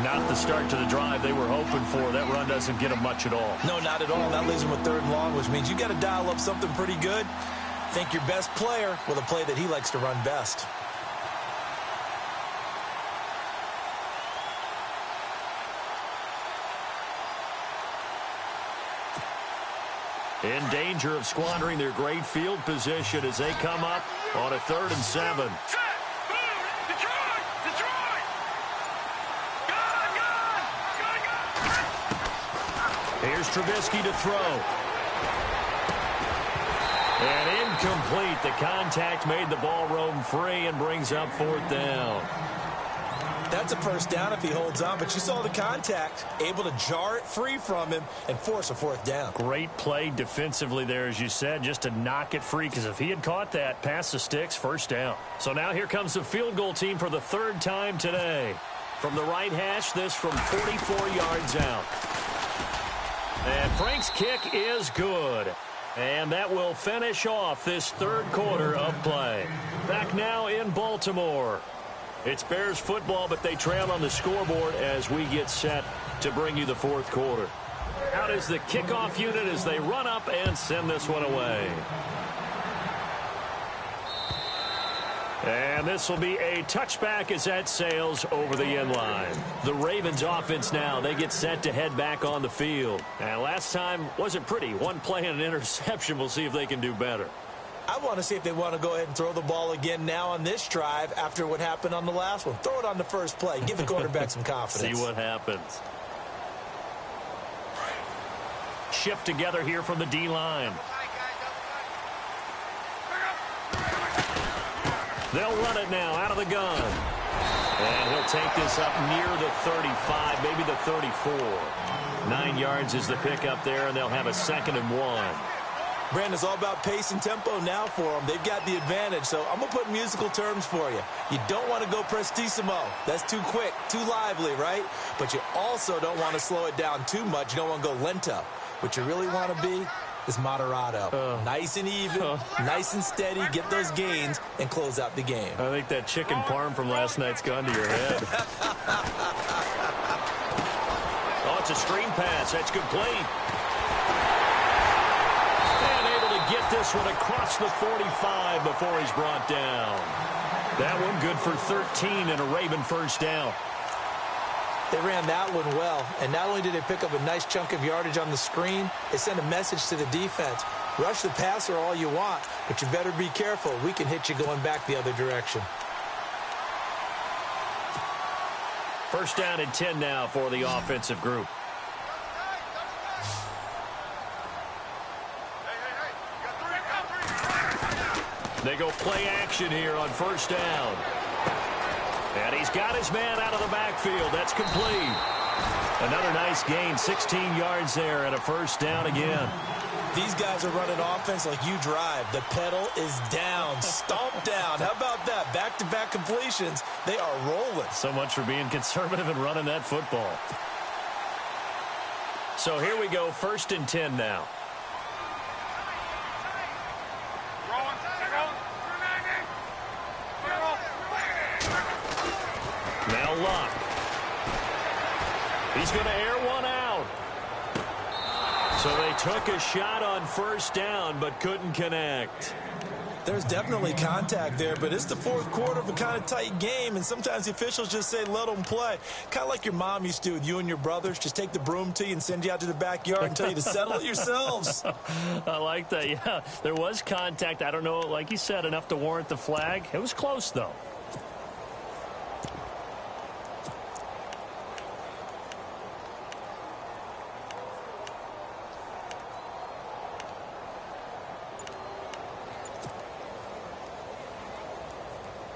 Not the start to the drive they were hoping for. That run doesn't get them much at all. No, not at all. That leaves them with third and long, which means you got to dial up something pretty good. Think your best player with a play that he likes to run best. In danger of squandering their great field position as they come up on a 3rd and 7. Here's Trubisky to throw. And incomplete. The contact made the ball roam free and brings up 4th down. That's a first down if he holds on, but you saw the contact, able to jar it free from him and force a 4th down. Great play defensively there, as you said, just to knock it free, because if he had caught that, past the sticks, 1st down. So now here comes the field goal team for the 3rd time today. From the right hash, this from 44 yards out. And Frank's kick is good. And that will finish off this 3rd quarter of play. Back now in Baltimore. It's Bears football, but they trail on the scoreboard as we get set to bring you the 4th quarter. Out is the kickoff unit as they run up and send this one away. And this will be a touchback as that sails over the end line. The Ravens offense now, they get set to head back on the field. And last time wasn't pretty. One play and an interception. We'll see if they can do better. I want to see if they want to go ahead and throw the ball again now on this drive after what happened on the last one. Throw it on the first play. Give the quarterback some confidence. See what happens. Shift together here from the D-line. They'll run it now out of the gun. And he'll take this up near the 35, maybe the 34. 9 yards is the pickup there, and they'll have a 2nd and 1. Brandon, it's all about pace and tempo now for them. They've got the advantage, so I'm going to put musical terms for you. You don't want to go prestissimo. That's too quick, too lively, right? But you also don't want to slow it down too much. You don't want to go lento. What you really want to be is moderato. Nice and even, nice and steady, get those gains, and close out the game. I think that chicken parm from last night's gone to your head. Oh, it's a screen pass. That's complete. Get this one across the 45 before he's brought down. That one good for 13 and a Raven 1st down. They ran that one well, and not only did they pick up a nice chunk of yardage on the screen, they sent a message to the defense. Rush the passer all you want, but you better be careful. We can hit you going back the other direction. 1st down and 10 now for the offensive group. They go play action here on 1st down. And he's got his man out of the backfield. That's complete. Another nice gain, 16 yards there and a 1st down again. These guys are running offense like you drive. The pedal is down, stomped down. How about that? Back-to-back completions. They are rolling. So much for being conservative and running that football. So here we go, 1st and 10 now. Now Luck. He's going to air one out. So they took a shot on 1st down but couldn't connect. There's definitely contact there, but it's the 4th quarter of a kind of tight game, and sometimes the officials just say let them play. Kind of like your mom used to do with you and your brothers. Just take the broom to you and send you out to the backyard and tell you to settle it yourselves. I like that, yeah. There was contact. I don't know, like you said, enough to warrant the flag. It was close, though.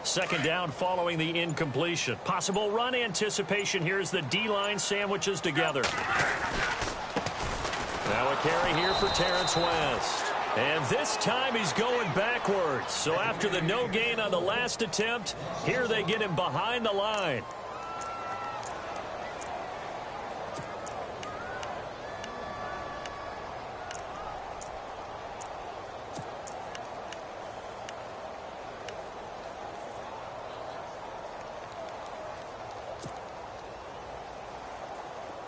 Second down following the incompletion. Possible run anticipation here as the D-line sandwiches together. Now a carry here for Terrence West. And this time he's going backwards. So after the no gain on the last attempt, here they get him behind the line.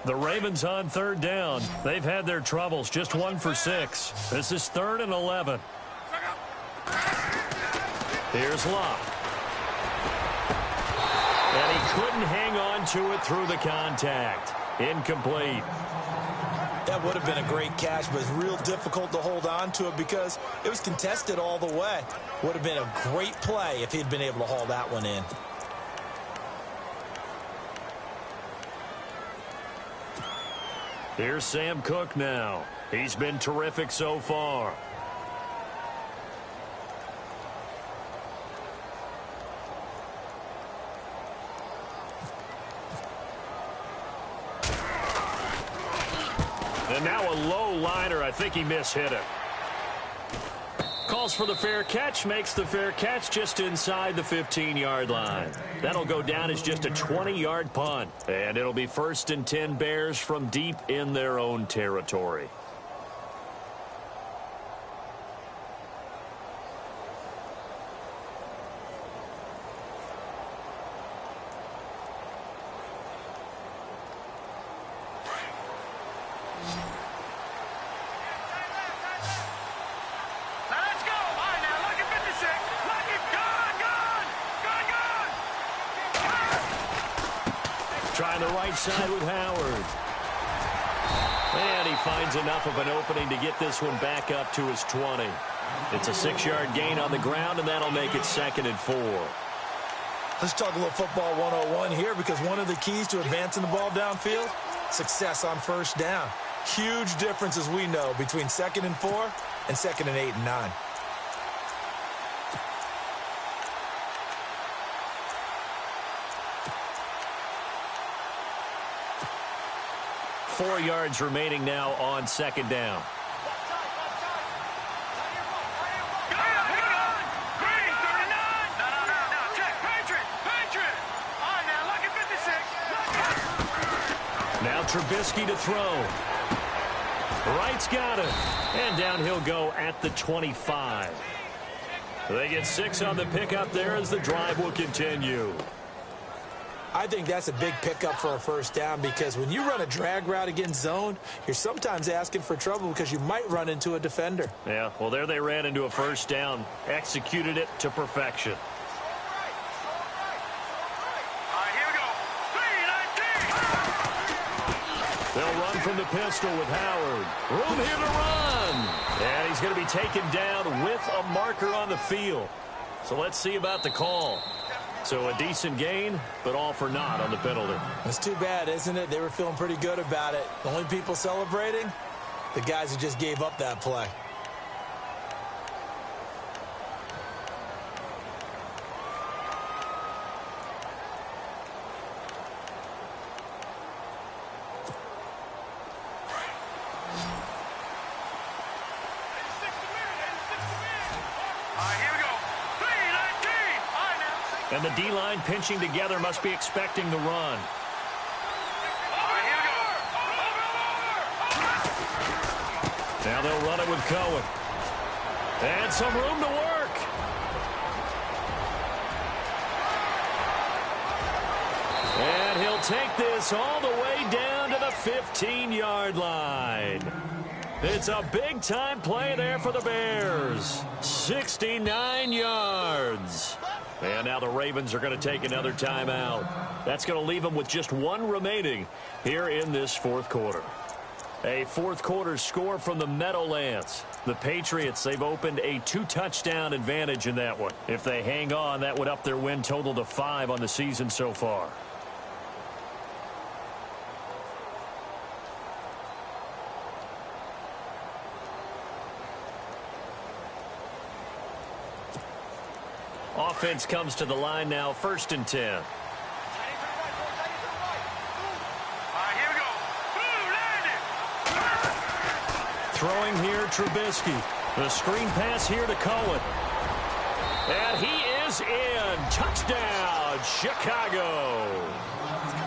The Ravens on third down. They've had their troubles, just 1 for 6. This is 3rd and 11. Here's Locke. And he couldn't hang on to it through the contact. Incomplete. That would have been a great catch, but it's real difficult to hold on to it because it was contested all the way. Would have been a great play if he'd been able to haul that one in. Here's Sam Cook now. He's been terrific so far. And now a low liner. I think he mishit it. Calls for the fair catch, makes the fair catch just inside the 15-yard line. That'll go down as just a 20-yard punt. And it'll be 1st and 10 Bears from deep in their own territory. Trying the right side with Howard. And he finds enough of an opening to get this one back up to his 20. It's a 6-yard gain on the ground, and that'll make it 2nd and 4. Let's talk a little football 101 here, because one of the keys to advancing the ball downfield, success on first down. Huge difference, as we know, between 2nd and 4 and 2nd and 8 and 9. Four yards remaining now on 2nd down. Now Trubisky to throw. Wright's got it. And down he'll go at the 25. They get 6 on the pickup there as the drive will continue. I think that's a big pickup for a first down, because when you run a drag route against zone, you're sometimes asking for trouble because you might run into a defender. Yeah, well, there they ran into a first down, executed it to perfection. All right, here we go. 3-19. They'll run from the pistol with Howard. Room here to run. And he's going to be taken down with a marker on the field. So let's see about the call. So a decent gain, but all for naught on the penalty. It's too bad, isn't it? They were feeling pretty good about it. The only people celebrating, the guys who just gave up that play. And the D-line pinching together must be expecting the run. Now they'll run it with Cohen. And some room to work. And he'll take this all the way down to the 15-yard line. It's a big-time play there for the Bears. 69 yards. And now the Ravens are going to take another timeout. That's going to leave them with just 1 remaining here in this 4th quarter. A 4th quarter score from the Meadowlands. The Patriots, they've opened a 2-touchdown advantage in that one. If they hang on, that would up their win total to 5 on the season so far. Offense comes to the line now, 1st and 10. All right, here we go. Boom, landed. Throwing here, Trubisky. The screen pass here to Cohen. And he is in. Touchdown, Chicago.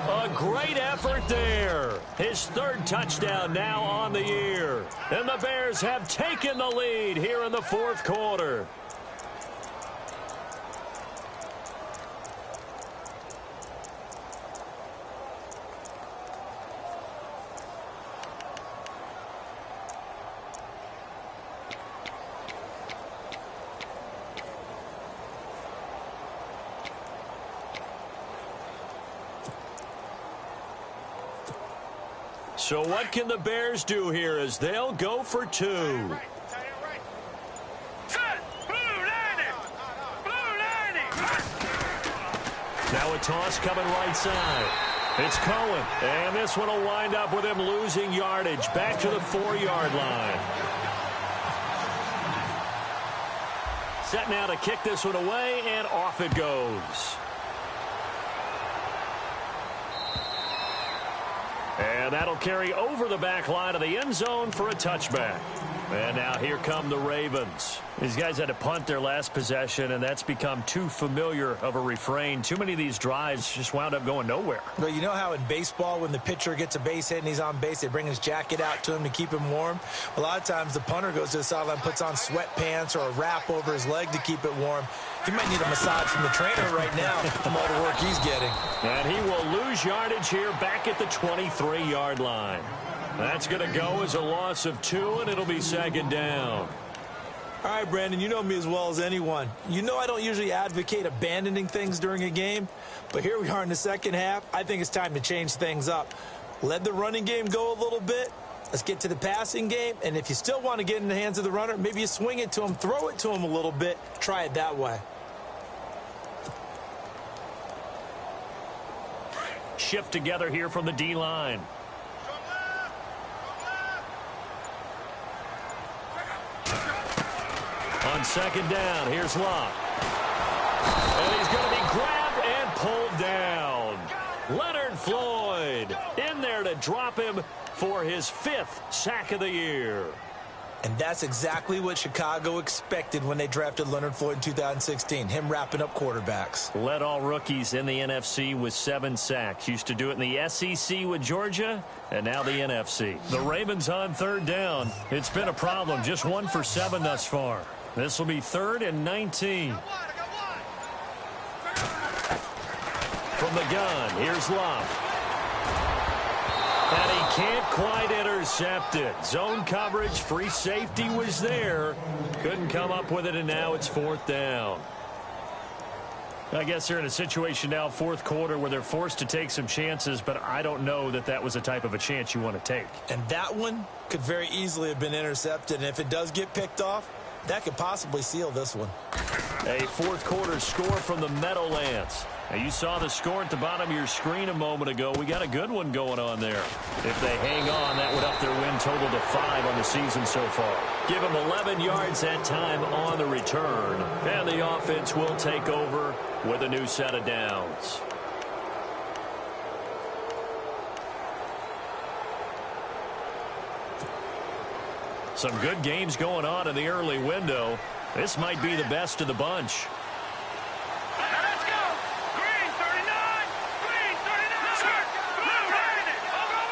A great effort there. His 3rd touchdown now on the year. And the Bears have taken the lead here in the 4th quarter. So what can the Bears do here as they'll go for 2? Now a toss coming right side. It's Cohen. And this one will wind up with him losing yardage back to the 4-yard line. Set now to kick this one away, and off it goes. And that'll carry over the back line of the end zone for a touchback. And now here come the Ravens. These guys had to punt their last possession, and that's become too familiar of a refrain. Too many of these drives just wound up going nowhere. Well, you know how in baseball, when the pitcher gets a base hit and he's on base, they bring his jacket out to him to keep him warm? A lot of times the punter goes to the sideline, puts on sweatpants or a wrap over his leg to keep it warm. He might need a massage from the trainer right now from all the work he's getting. And he will lose yardage here back at the 23-yard line. That's going to go as a loss of 2, and it'll be 2nd down. All right, Brandon, you know me as well as anyone. You know I don't usually advocate abandoning things during a game, but here we are in the 2nd half. I think it's time to change things up. Let the running game go a little bit. Let's get to the passing game, and if you still want to get in the hands of the runner, maybe you swing it to him, throw it to him a little bit, try it that way. Shift together here from the D-line. On 2nd down, here's Locke. And he's going to be grabbed and pulled down. Leonard Floyd in there to drop him for his 5th sack of the year. And that's exactly what Chicago expected when they drafted Leonard Floyd in 2016, him wrapping up quarterbacks. Led all rookies in the NFC with 7 sacks. Used to do it in the SEC with Georgia, and now the NFC. The Ravens on 3rd down. It's been a problem, just 1 for 7 thus far. This will be 3rd and 19. From the gun, here's Locke. And he can't quite intercept it. Zone coverage, free safety was there. Couldn't come up with it, and now it's 4th down. I guess they're in a situation now, 4th quarter, where they're forced to take some chances, but I don't know that that was the type of a chance you want to take. And that one could very easily have been intercepted, and if it does get picked off, that could possibly seal this one. A 4th quarter score from the Meadowlands. Now, you saw the score at the bottom of your screen a moment ago. We got a good one going on there. If they hang on, that would up their win total to 5 on the season so far. Give them 11 yards that time on the return. And the offense will take over with a new set of downs. Some good games going on in the early window. This might be the best of the bunch. Let's go. Green 39. Green 39. Sir. Blue landed. Over.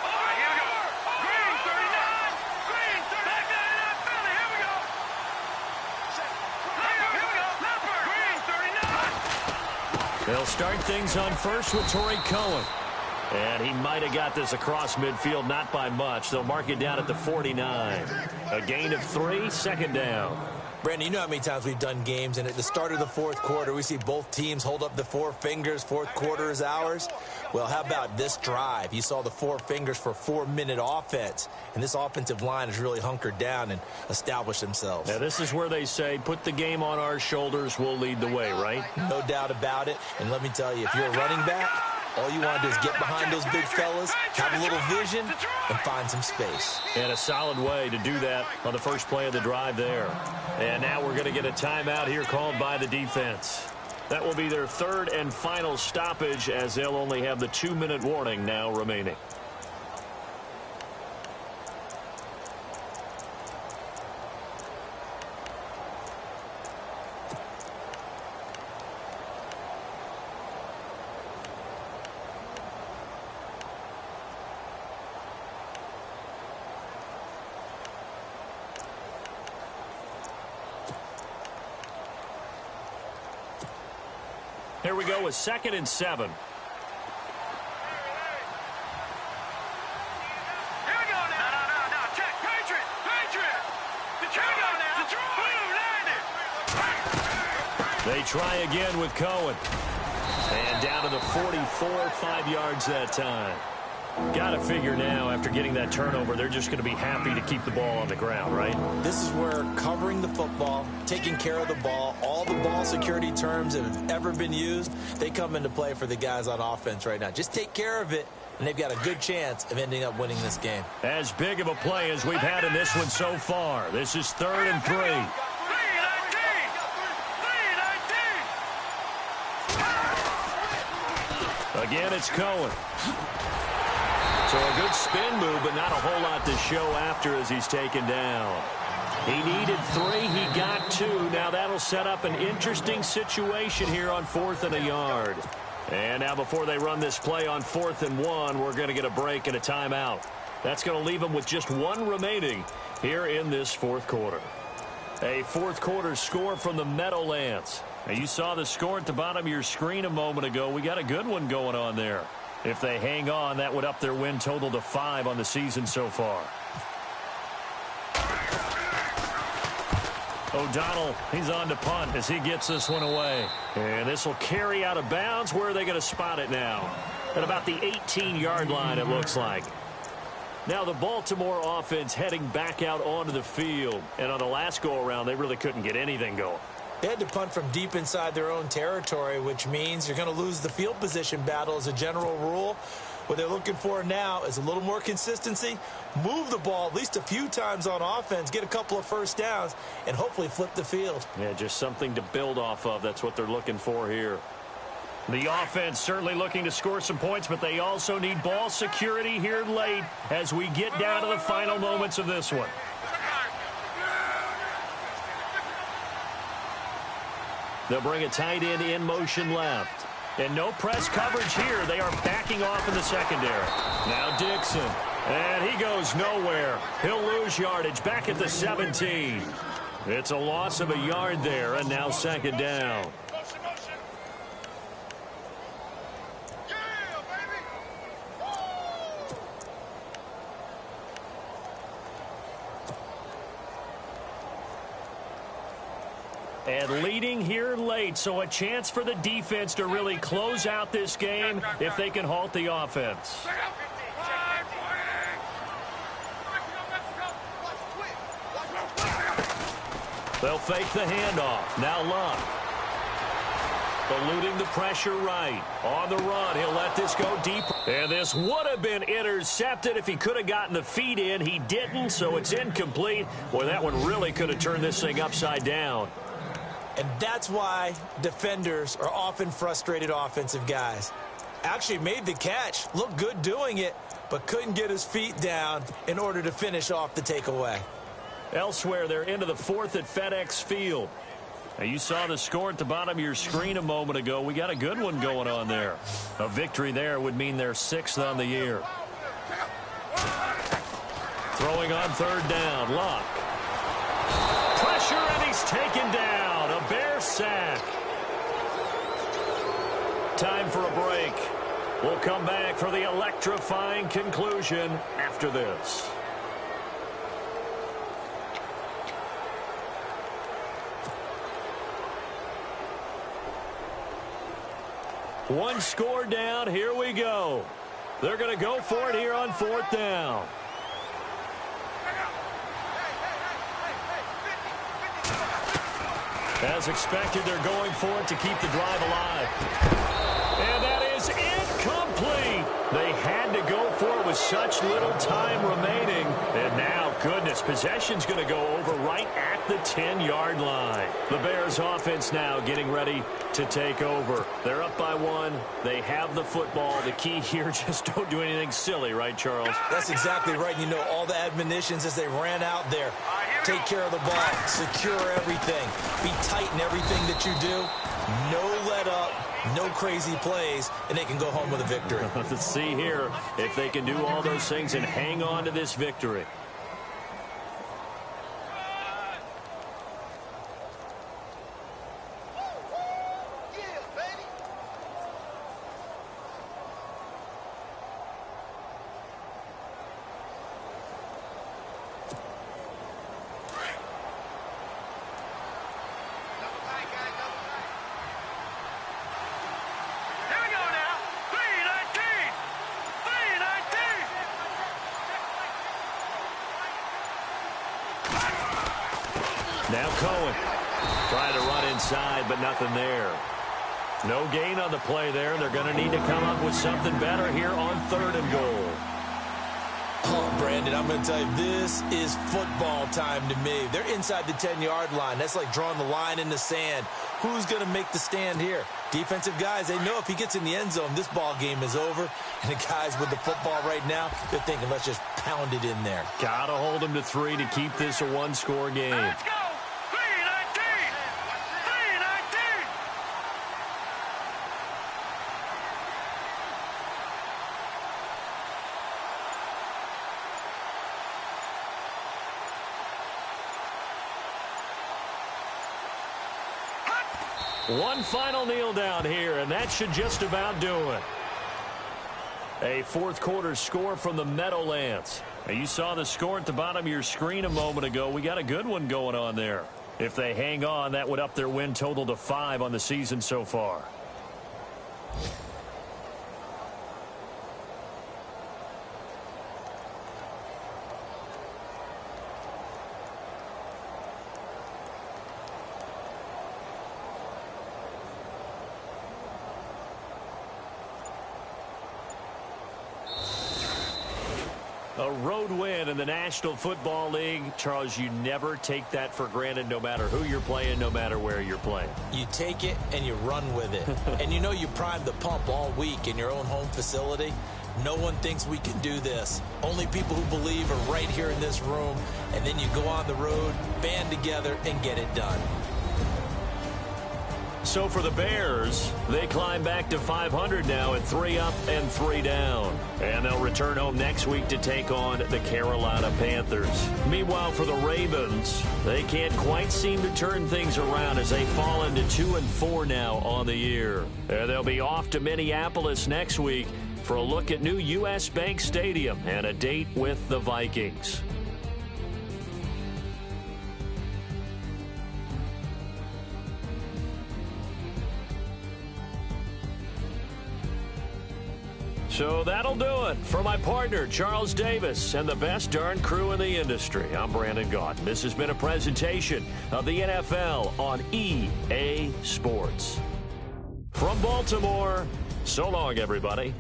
All right, here we go. Green 39. Green 39. Back 99 Philly. Here we go. Here we go. Leopard. Green 39. They'll start things on first with Torrey Cohen. And he might have got this across midfield, not by much. They'll mark it down at the 49. A gain of 3, 2nd down. Brandon, you know how many times we've done games, and at the start of the 4th quarter, we see both teams hold up the 4 fingers, 4th quarter is ours. Well, how about this drive? You saw the 4 fingers for 4-minute offense, and this offensive line has really hunkered down and established themselves. Now, this is where they say, put the game on our shoulders, we'll lead the way, right? No doubt about it, and let me tell you, if you're a running back, All you want to do is get behind those big fellas, have a little vision, and find some space. And a solid way to do that on the first play of the drive there. And now we're going to get a timeout here called by the defense. That will be their third and final stoppage, as they'll only have the 2-minute warning now remaining. Here we go with 2nd and 7. Here we go now. No. Check. Patriot. Here we go now. Detroit. They try again with Cohen. And down to the 44, 5 yards that time. Got to figure now, after getting that turnover, they're just going to be happy to keep the ball on the ground, right? This is where covering the football, taking care of the ball, all the ball security terms that have ever been used, they come into play for the guys on offense right now. Just take care of it, and they've got a good chance of ending up winning this game. As big of a play as we've had in this one so far. This is 3rd and 3. 3-19. Again, it's Cohen. So a good spin move, but not a whole lot to show after as he's taken down. He needed 3. He got 2. Now that'll set up an interesting situation here on 4th and a yard. And now before they run this play on 4th and 1, we're going to get a break and a timeout. That's going to leave them with just 1 remaining here in this 4th quarter. A 4th quarter score from the Meadowlands. Now you saw the score at the bottom of your screen a moment ago. We got a good one going on there. If they hang on, that would up their win total to 5 on the season so far. O'Donnell, he's on to punt as he gets this one away. And this will carry out of bounds. Where are they going to spot it now? At about the 18-yard line, it looks like. Now the Baltimore offense heading back out onto the field. And on the last go-around, they really couldn't get anything going. They had to punt from deep inside their own territory, which means you're going to lose the field position battle as a general rule. What they're looking for now is a little more consistency, move the ball at least a few times on offense, get a couple of first downs, and hopefully flip the field. Yeah, just something to build off of. That's what they're looking for here. The offense certainly looking to score some points, but they also need ball security here late as we get down to the final moments of this one. They'll bring a tight end in motion left. And no press coverage here. They are backing off in the secondary. Now Dixon. And he goes nowhere. He'll lose yardage back at the 17. It's a loss of a yard there, and now 2nd down. And leading here late, so a chance for the defense to really close out this game if they can halt the offense. They'll fake the handoff. Now Luck. Eluding the pressure right. On the run, he'll let this go deep. And this would have been intercepted if he could have gotten the feet in. He didn't, so it's incomplete. Boy, that one really could have turned this thing upside down. And that's why defenders are often frustrated offensive guys. Actually made the catch, looked good doing it, but couldn't get his feet down in order to finish off the takeaway. Elsewhere, they're into the 4th at FedEx Field. Now, you saw the score at the bottom of your screen a moment ago. We got a good one going on there. A victory there would mean they're 6th on the year. Throwing on 3rd down, Luck. Pressure, and he's taken down. A Bear sack. Time for a break. We'll come back for the electrifying conclusion after this. One score down. Here we go. They're going to go for it here on 4th down. As expected, they're going for it to keep the drive alive. And that is it. Complete. They had to go for it with such little time remaining. And now, goodness, possession's going to go over right at the 10-yard line. The Bears offense now getting ready to take over. They're up by 1. They have the football. The key here, just don't do anything silly, right, Charles? That's exactly right. You know, all the admonitions as they ran out there. Take care of the ball. Secure everything. Be tight in everything that you do. No let up. No crazy plays, and they can go home with a victory. Let's see here if they can do all those things and hang on to this victory. Now Cohen trying to run inside, but nothing there. No gain on the play there. They're going to need to come up with something better here on 3rd and goal. Oh, Brandon, I'm going to tell you, this is football time to me. They're inside the 10-yard line. That's like drawing the line in the sand. Who's going to make the stand here? Defensive guys, they know if he gets in the end zone, this ball game is over. And the guys with the football right now, they're thinking, let's just pound it in there. Got to hold them to 3 to keep this a 1-score game. Let's go! 3-19! 3-19! One final kneel down here, and that should just about do it. A 4th quarter score from the Meadowlands. Now, you saw the score at the bottom of your screen a moment ago. We got a good one going on there. If they hang on, that would up their win total to 5 on the season so far. A road win in the National Football League. Charles, you never take that for granted no matter who you're playing, no matter where you're playing. You take it and you run with it. And you know you primed the pump all week in your own home facility. No one thinks we can do this. Only people who believe are right here in this room. And then you go on the road, band together, and get it done. So for the Bears, they climb back to 500 now at 3 up and 3 down. And they'll return home next week to take on the Carolina Panthers. Meanwhile, for the Ravens, they can't quite seem to turn things around as they fall into 2-4 now on the year. And they'll be off to Minneapolis next week for a look at new U.S. Bank Stadium and a date with the Vikings. So that'll do it. For my partner, Charles Davis, and the best darn crew in the industry, I'm Brandon Gaudin. This has been a presentation of the NFL on EA Sports. From Baltimore, so long, everybody.